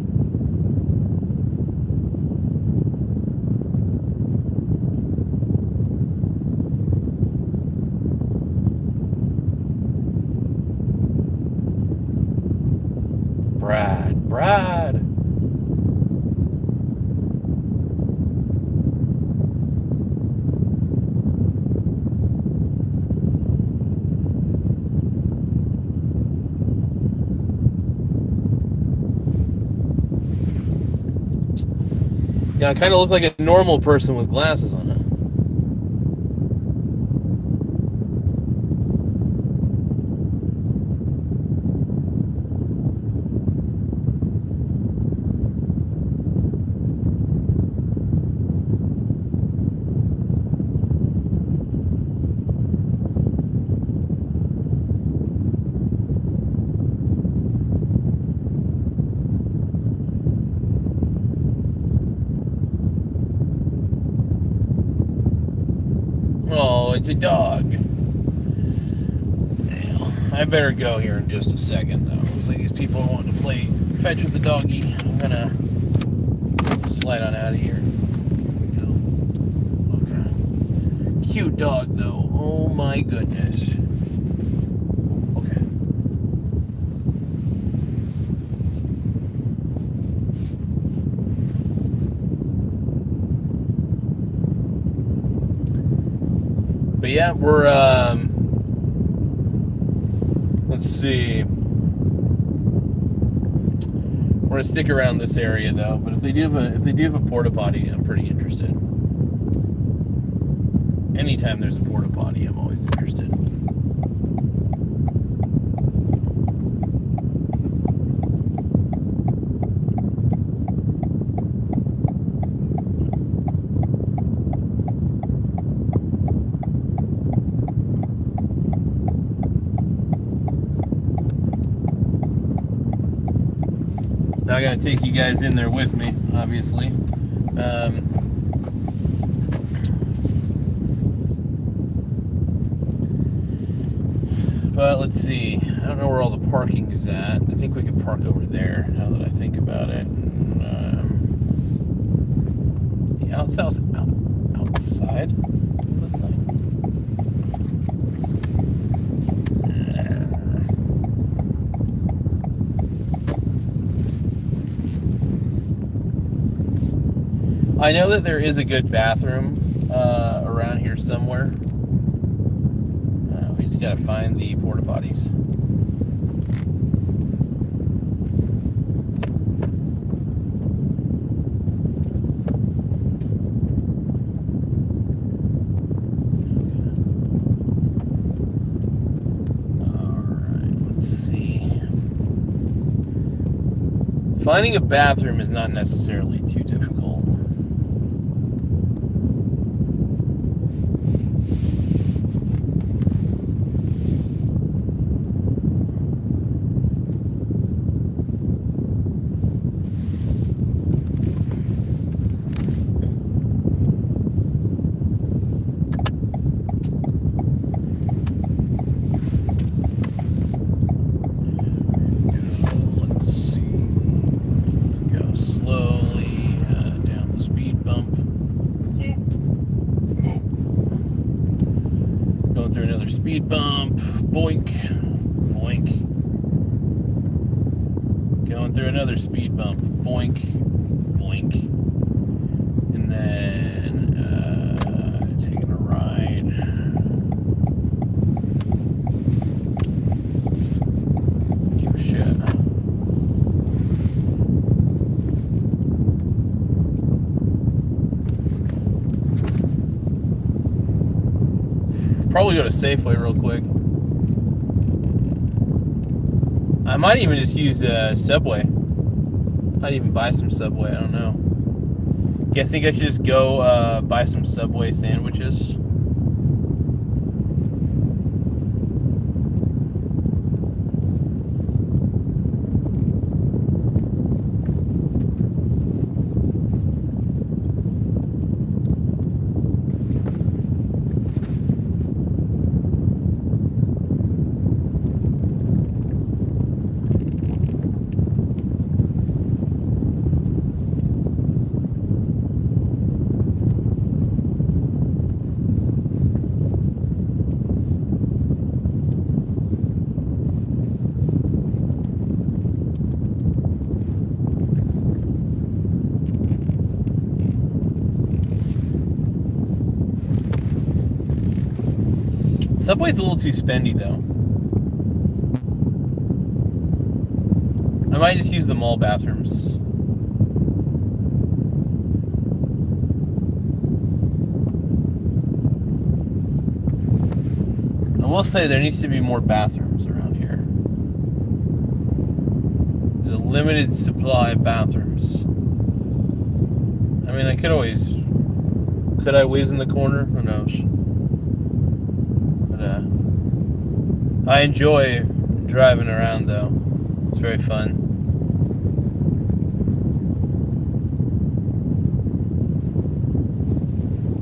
Brad. Yeah, I kind of look like a normal person with glasses on. Oh, it's a dog. I better go here in just a second, though. Looks like these people are wanting to play fetch with the doggy. I'm gonna slide on out of here. There we go. Okay. Cute dog, though. Oh my goodness. Okay. But yeah, we're let's see. We're gonna stick around this area though. But if they do have a porta potty, I'm pretty interested. Anytime there's a porta potty, I'm always interested. Now I gotta take you guys in there with me, obviously. But let's see. I don't know where all the parking is at. I think we could park over there, now that I think about it. Is the outside this thing? I know that there is a good bathroom around here somewhere. We just gotta find the porta potties. Finding a bathroom is not necessarily too difficult. Speed bump, boink, boink. Going through another speed bump, boink, boink. And then taking a ride. Give a shit. Probably go to Safeway real quick. I might even just use Subway. Might even buy some Subway, I don't know. You guys think I should just go buy some Subway sandwiches? Subway's a little too spendy, though. I might just use the mall bathrooms. I will say there needs to be more bathrooms around here. There's a limited supply of bathrooms. I mean, I could always... Could I whiz in the corner? Who knows? I enjoy driving around, though. It's very fun.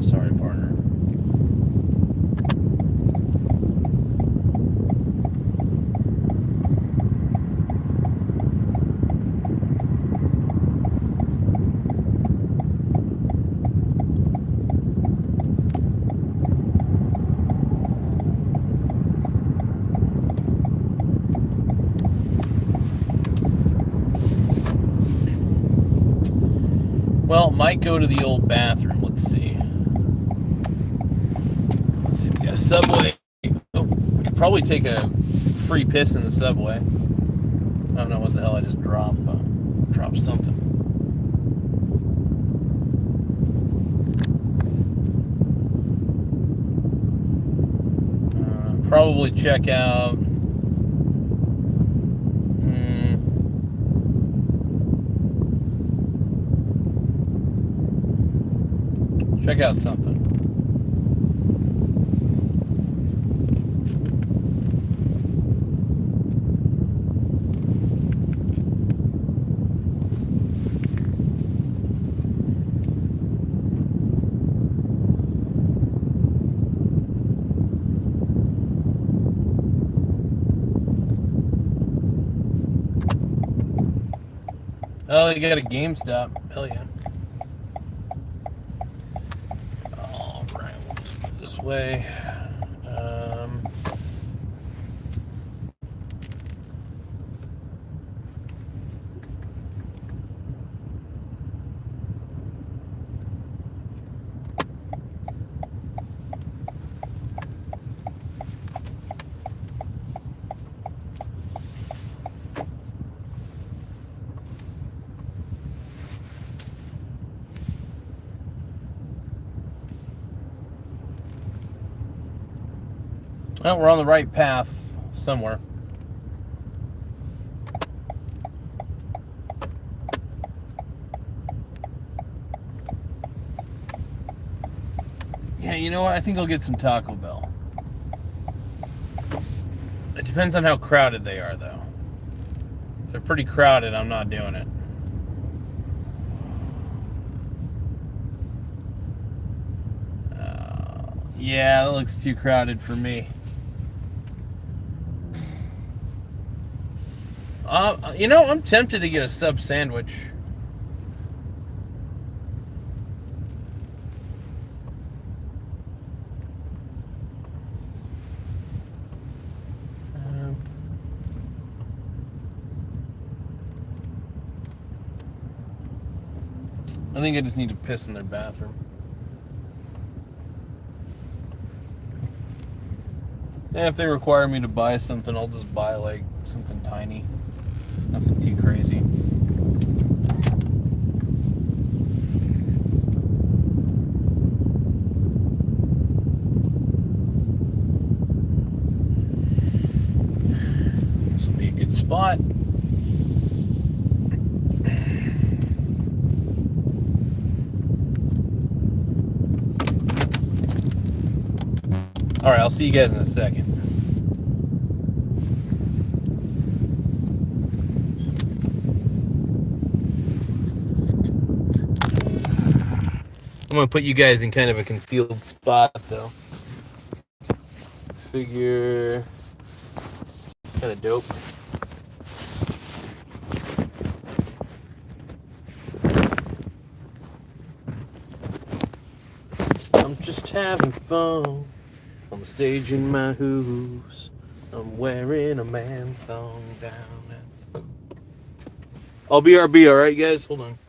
Sorry, partner. Well, might go to the old bathroom. Let's see. We got a Subway. Oh, we could probably take a free piss in the Subway. I don't know what the hell I just dropped, but dropped something. Probably check out. Check out something. Oh, you got a GameStop. Hell yeah. All right, we'll just put it this way. Well, we're on the right path somewhere. Yeah, you know what? I think I'll get some Taco Bell. It depends on how crowded they are, though. If they're pretty crowded, I'm not doing it. Yeah, that looks too crowded for me. You know, I'm tempted to get a sub sandwich. I think I just need to piss in their bathroom. And if they require me to buy something, I'll just buy like something tiny. Nothing too crazy. This will be a good spot. Alright, I'll see you guys in a second. I'm going to put you guys in kind of a concealed spot, though. Figure... kind of dope. I'm just having fun on the stage in my hooves. I'm wearing a man thong down. I'll BRB, alright, guys? Hold on.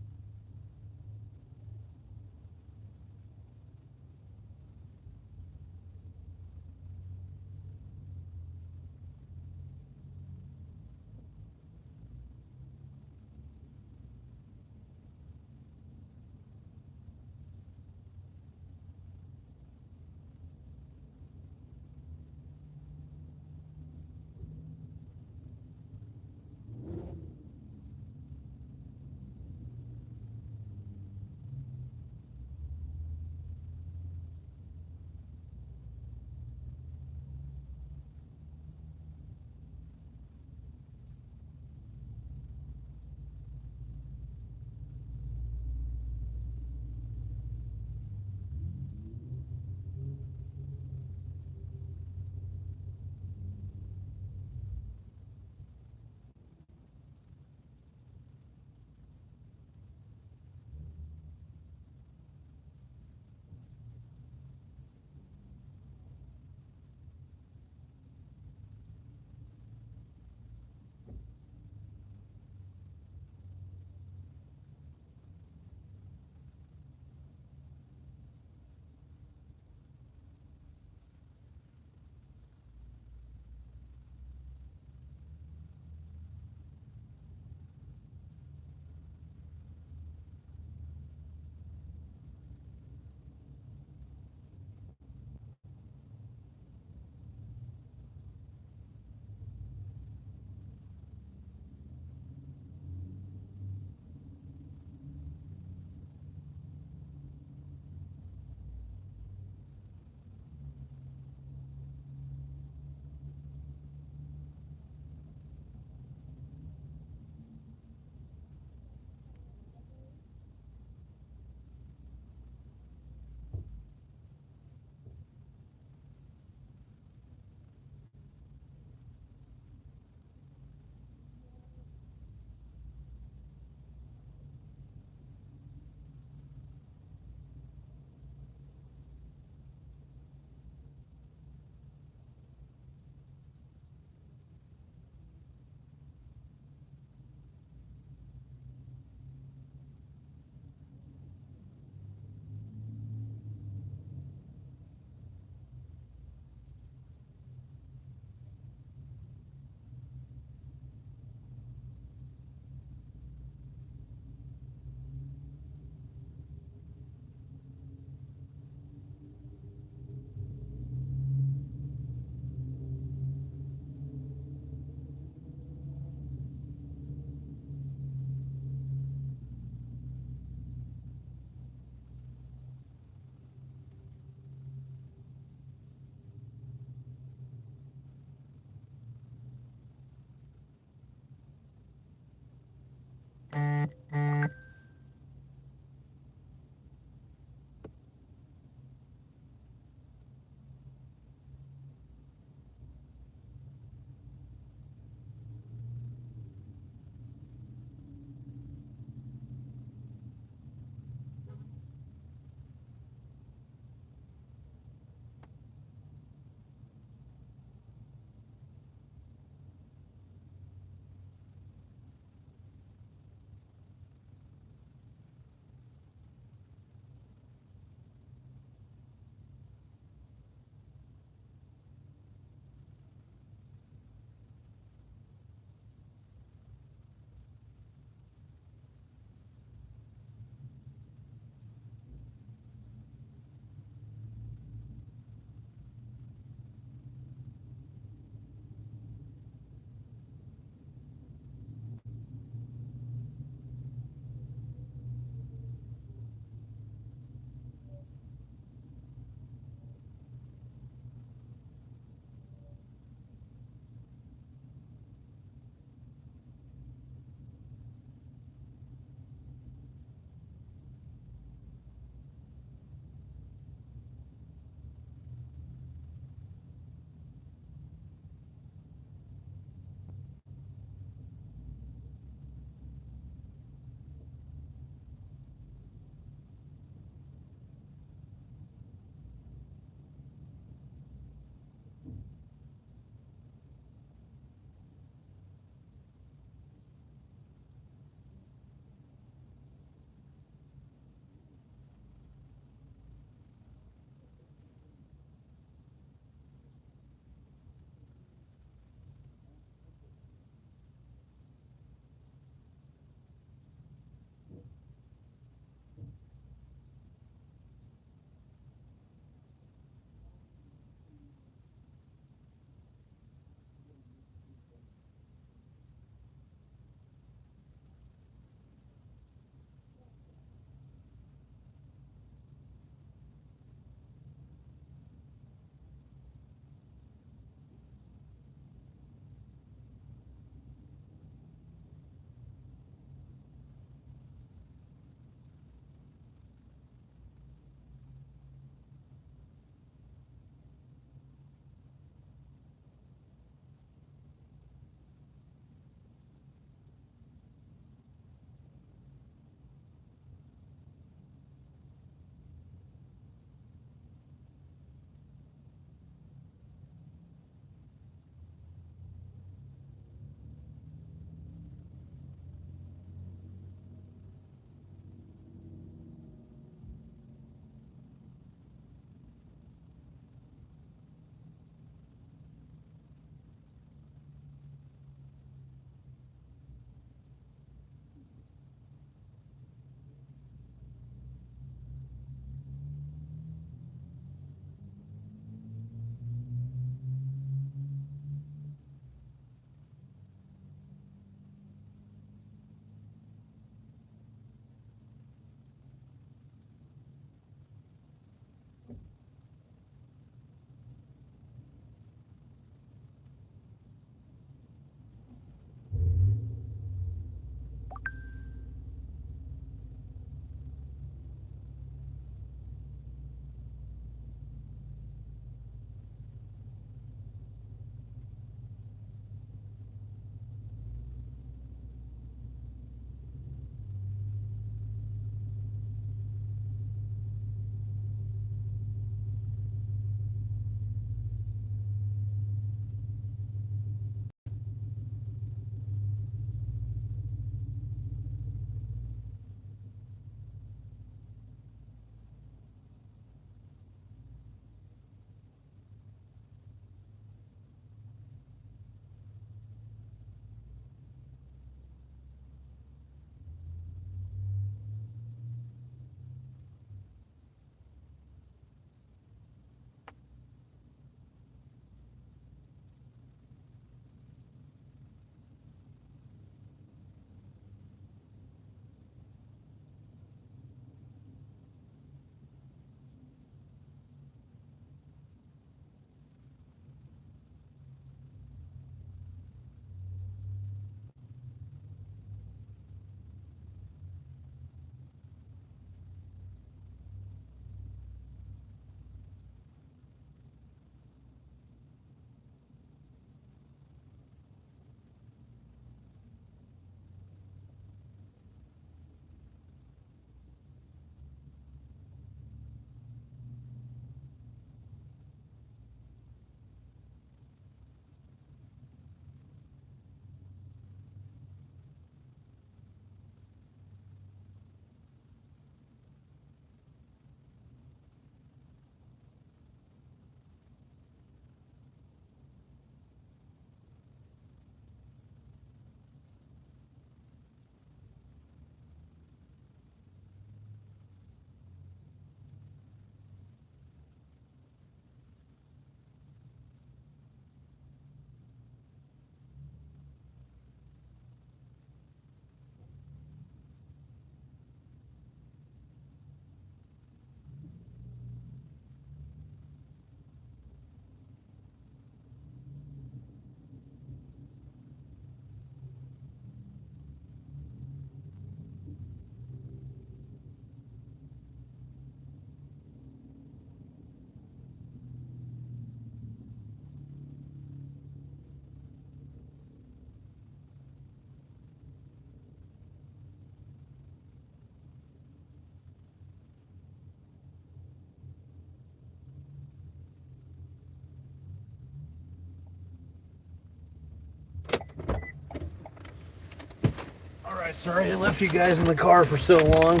Alright, sorry I left you guys in the car for so long.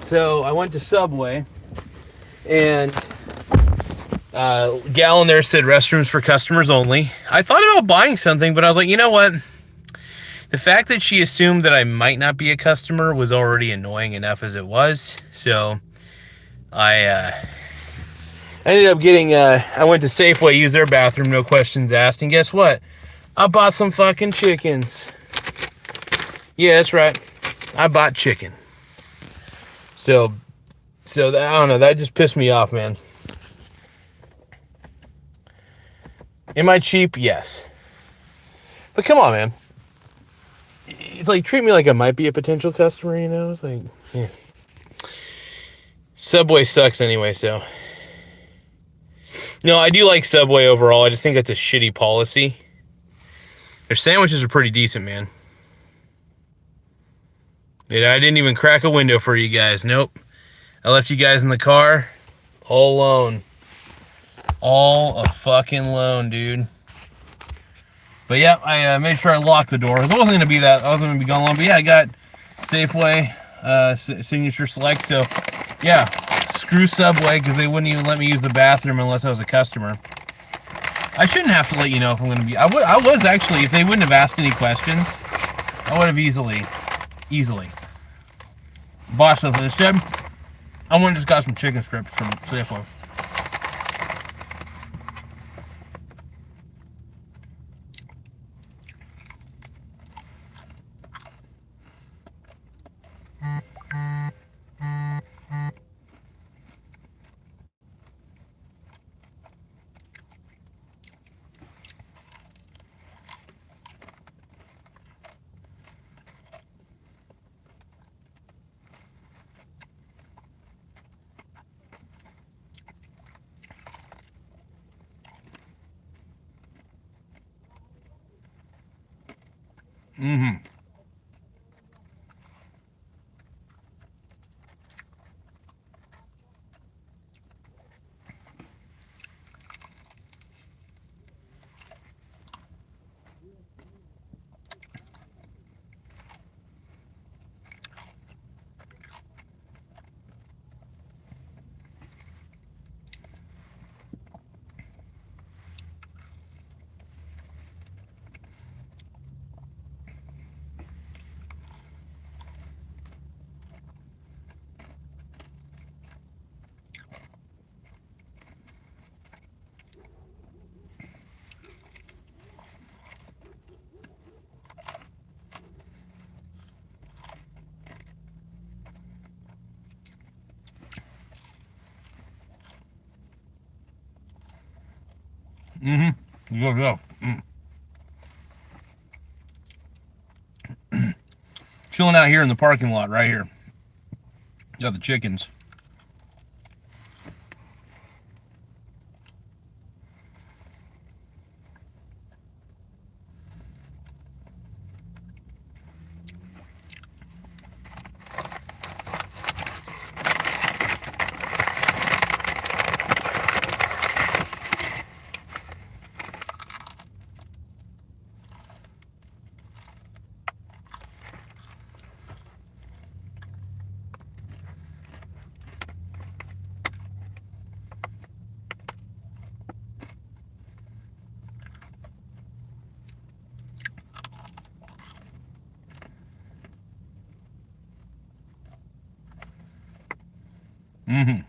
So I went to Subway, and gal in there said restrooms for customers only. I thought about buying something, but I was like, you know what? The fact that she assumed that I might not be a customer was already annoying enough as it was. So I ended up getting, I went to Safeway, used their bathroom, no questions asked. And guess what? I bought some fucking chickens. Yeah, that's right. I bought chicken. So I don't know. That just pissed me off, man. Am I cheap? Yes. But come on, man. It's like, treat me like I might be a potential customer, you know? It's like, yeah. Subway sucks anyway, so. No, I do like Subway overall. I just think that's a shitty policy. Their sandwiches are pretty decent, man. Yeah, I didn't even crack a window for you guys. Nope. I left you guys in the car all alone. All a fucking alone, dude. But yeah, I made sure I locked the door. I wasn't going to be gone long. But yeah, I got Safeway Signature Select. So yeah, screw Subway, because they wouldn't even let me use the bathroom unless I was a customer. I shouldn't have to let you know if I'm going to be. I was actually, if they wouldn't have asked any questions, I would have easily bought something. Instead, I went and just got some chicken strips from Safeway. Mm-hmm. Mm-hmm. Go. Chilling out here in the parking lot right here. Got the chickens. Mm-hmm.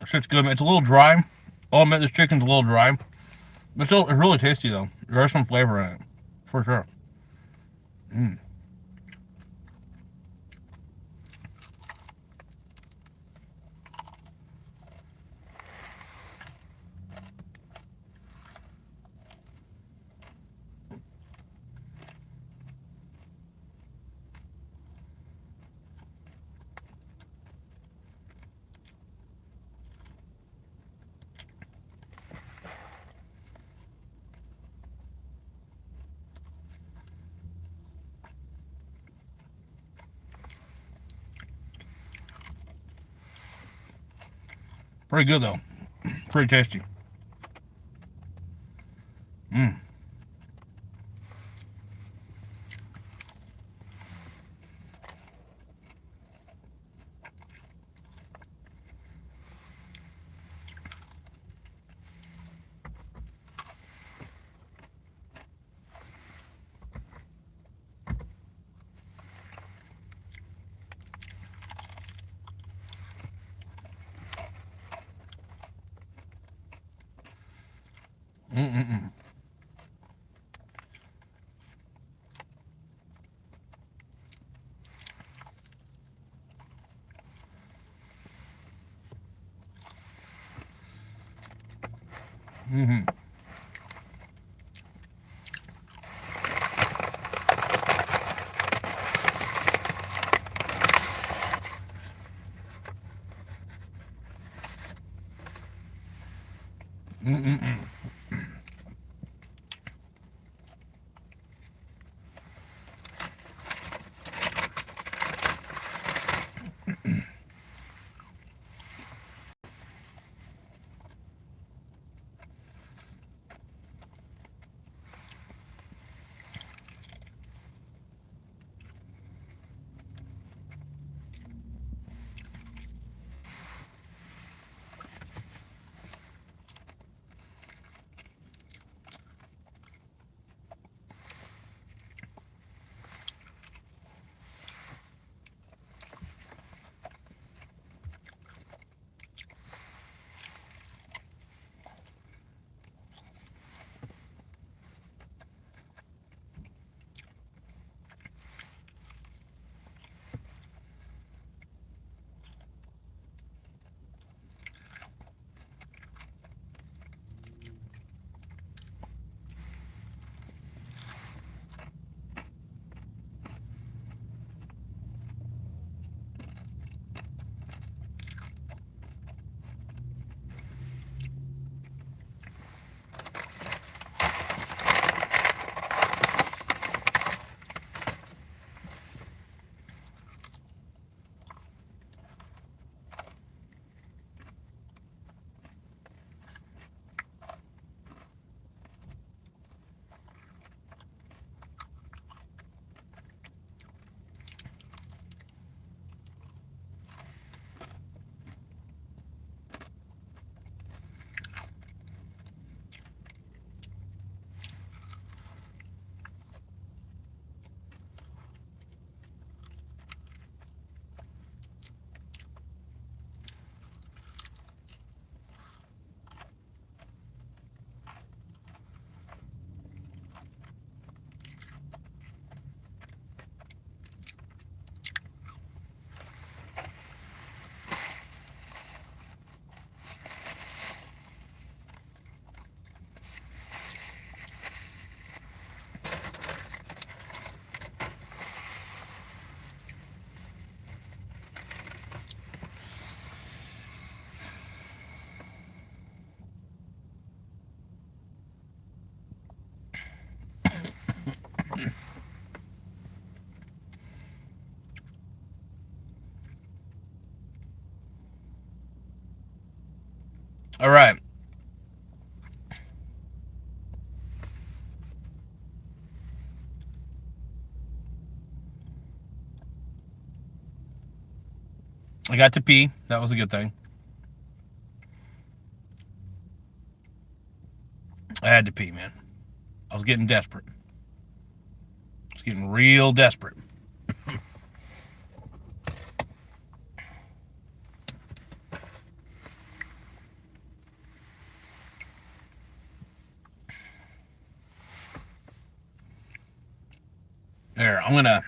Shit's good, man. It's a little dry. I'll admit this chicken's a little dry. But still, it's really tasty, though. There's some flavor in it. For sure. Pretty good, though. Pretty tasty. Mm-hmm. Mm-mm-mm. All right. I got to pee. That was a good thing. I had to pee, man. I was getting desperate. I was getting real desperate. There, I'm gonna.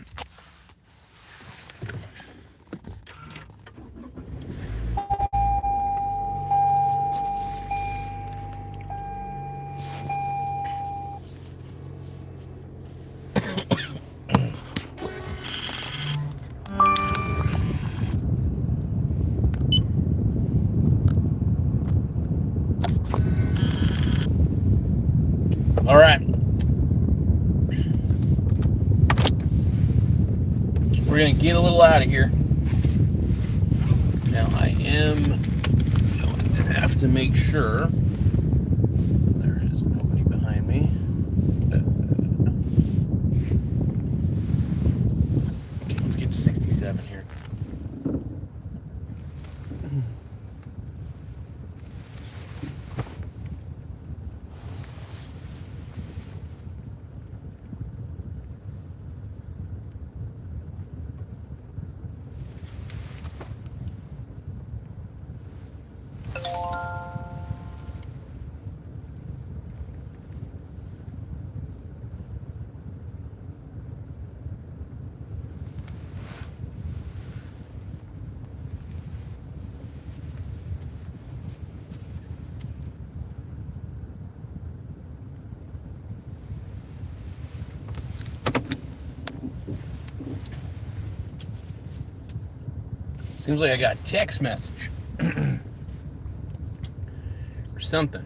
All right. We're gonna get a little out of here. Now I am going to have to make sure there is nobody behind me. Okay, let's get to 67 here. Seems like I got a text message or something.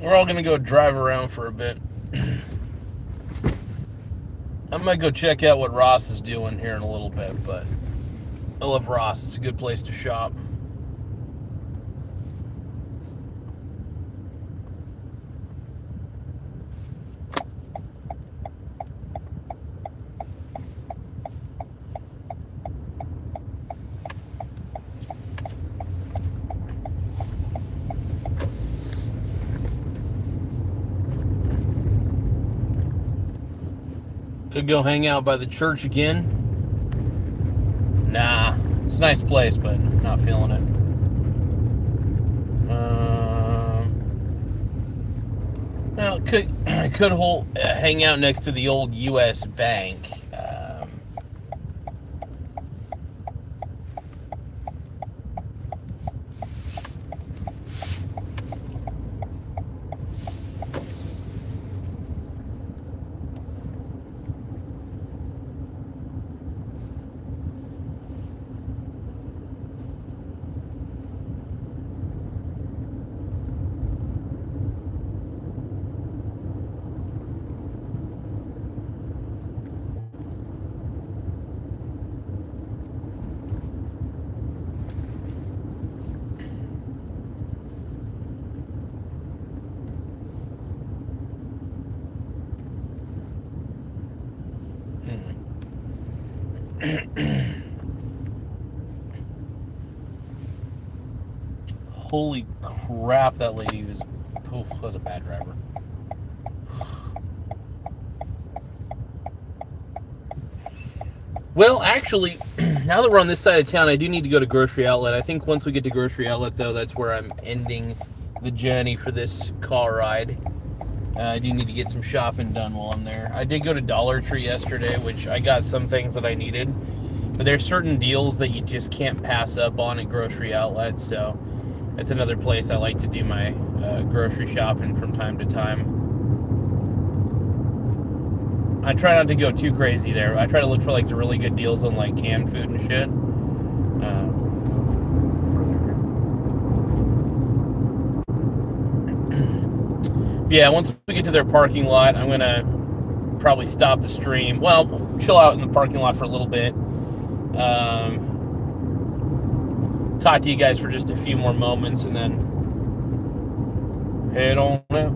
We're all gonna go drive around for a bit. I might go check out what Ross is doing here in a little bit, but I love Ross. It's a good place to shop. Could go hang out by the church again. Nah, it's a nice place, but not feeling it. Well, could hang out next to the old U.S. Bank. Holy crap, that lady was a bad driver. Well, actually, now that we're on this side of town, I do need to go to Grocery Outlet. I think once we get to Grocery Outlet, though, that's where I'm ending the journey for this car ride. I do need to get some shopping done while I'm there. I did go to Dollar Tree yesterday, which I got some things that I needed. But there's certain deals that you just can't pass up on at Grocery Outlet, so it's another place I like to do my grocery shopping from time to time. I try not to go too crazy there. I try to look for like the really good deals on like canned food and shit. Yeah, once we get to their parking lot, I'm gonna probably stop the stream. Well, chill out in the parking lot for a little bit. Talk to you guys for just a few more moments and then head on out.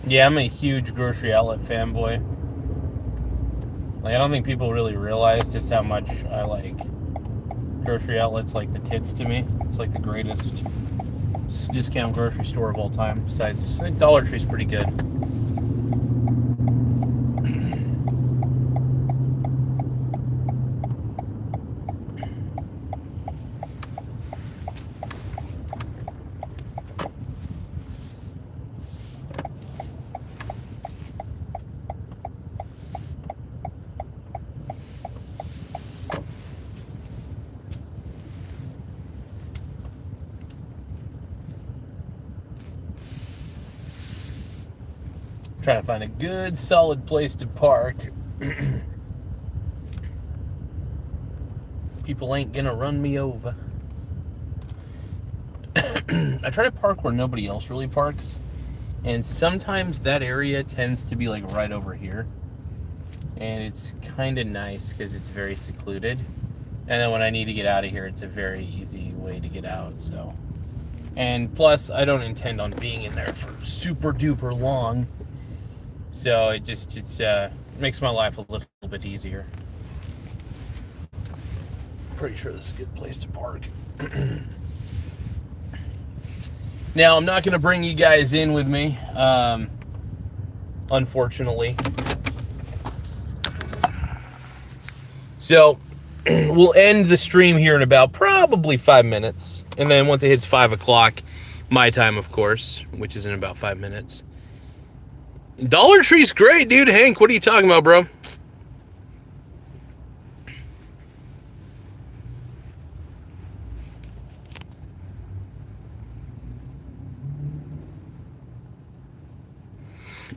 Yeah, I'm a huge grocery outlet fanboy. Like, I don't think people really realize just how much I like grocery outlets, like the tits to me. It's like the greatest discount grocery store of all time. Besides, I think Dollar Tree's pretty good. Trying to find a good, solid place to park. People ain't gonna run me over. I try to park where nobody else really parks, and sometimes that area tends to be like right over here, and it's kind of nice because it's very secluded. And then when I need to get out of here, it's a very easy way to get out. So, and plus, I don't intend on being in there for super duper long. So it makes my life a little bit easier. Pretty sure this is a good place to park. Now, I'm not going to bring you guys in with me, unfortunately. So we'll end the stream here in about probably 5 minutes. And then once it hits 5 o'clock, my time, of course, which is in about 5 minutes. Dollar Tree's great, dude. Hank, what are you talking about, bro?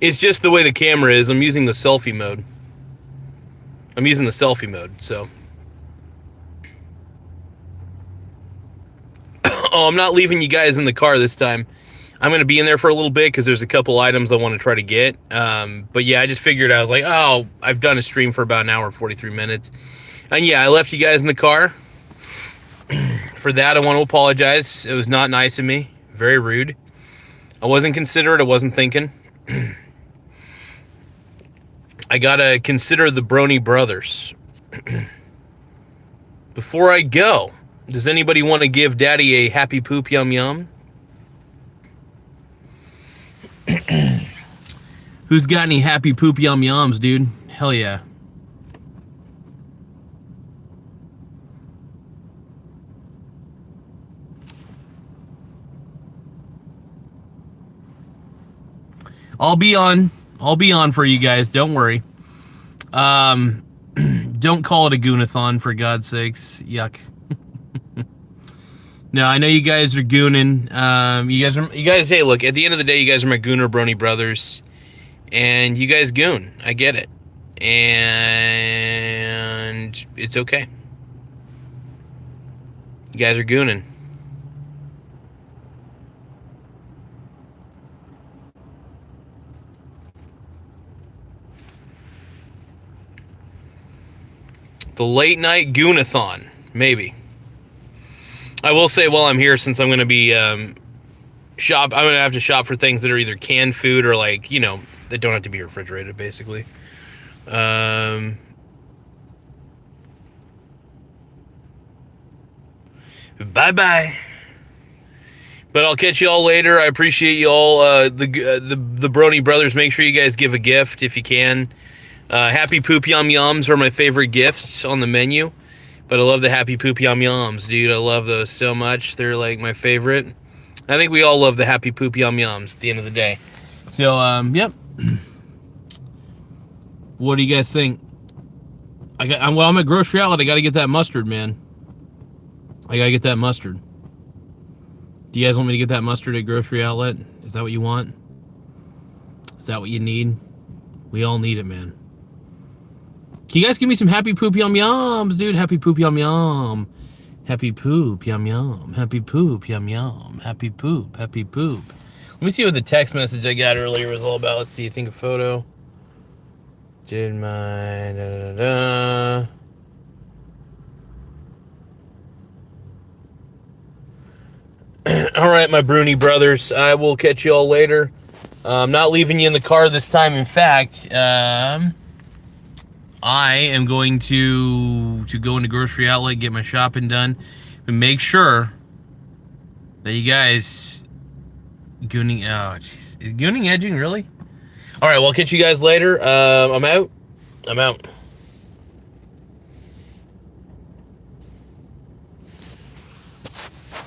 It's just the way the camera is. I'm using the selfie mode. So. Oh, I'm not leaving you guys in the car this time. I'm going to be in there for a little bit because there's a couple items I want to try to get. But yeah, I just figured, I was like, oh, I've done a stream for about an hour and 43 minutes. And yeah, I left you guys in the car. For that, I want to apologize. It was not nice of me. Very rude. I wasn't considerate. I wasn't thinking. I got to consider the Brony brothers. Before I go, does anybody want to give Daddy a happy poop yum yum? Who's got any happy poop yum yums, dude? Hell yeah. I'll be on for you guys. Don't worry. Don't call it a goonathon, for God's sakes. Yuck. No, I know you guys are gooning. You guys. Hey, look. At the end of the day, you guys are my Gooner Brony brothers, and you guys goon. I get it, and it's okay. You guys are gooning. The late night goonathon, maybe. I will say while I'm here, since I'm going to be I'm going to have to shop for things that are either canned food or, like, you know, that don't have to be refrigerated, basically. Bye-bye. But I'll catch you all later. I appreciate you all. The Brony brothers, make sure you guys give a gift if you can. Happy Poop Yum Yums are my favorite gifts on the menu. But I love the Happy Poop Yum Yums, dude. I love those so much. They're, like, my favorite. I think we all love the Happy Poop Yum Yums at the end of the day. So, yep. What do you guys think? I'm at grocery outlet. I got to get that mustard, man. I got to get that mustard. Do you guys want me to get that mustard at grocery outlet? Is that what you want? Is that what you need? We all need it, man. Can you guys give me some happy poop yum yums, dude? Happy poop yum yum. Happy poop yum yum. Happy poop yum yum. Happy poop. Happy poop. Let me see what the text message I got earlier was all about. Let's see. Think a photo. Did my da da da. All right, my Bruni brothers. I will catch you all later. I'm not leaving you in the car this time. In fact, I am going to go into grocery outlet, get my shopping done, and make sure that you guys gooning. Oh, jeez, is gooning edging really? All right, well, I'll catch you guys later. I'm out.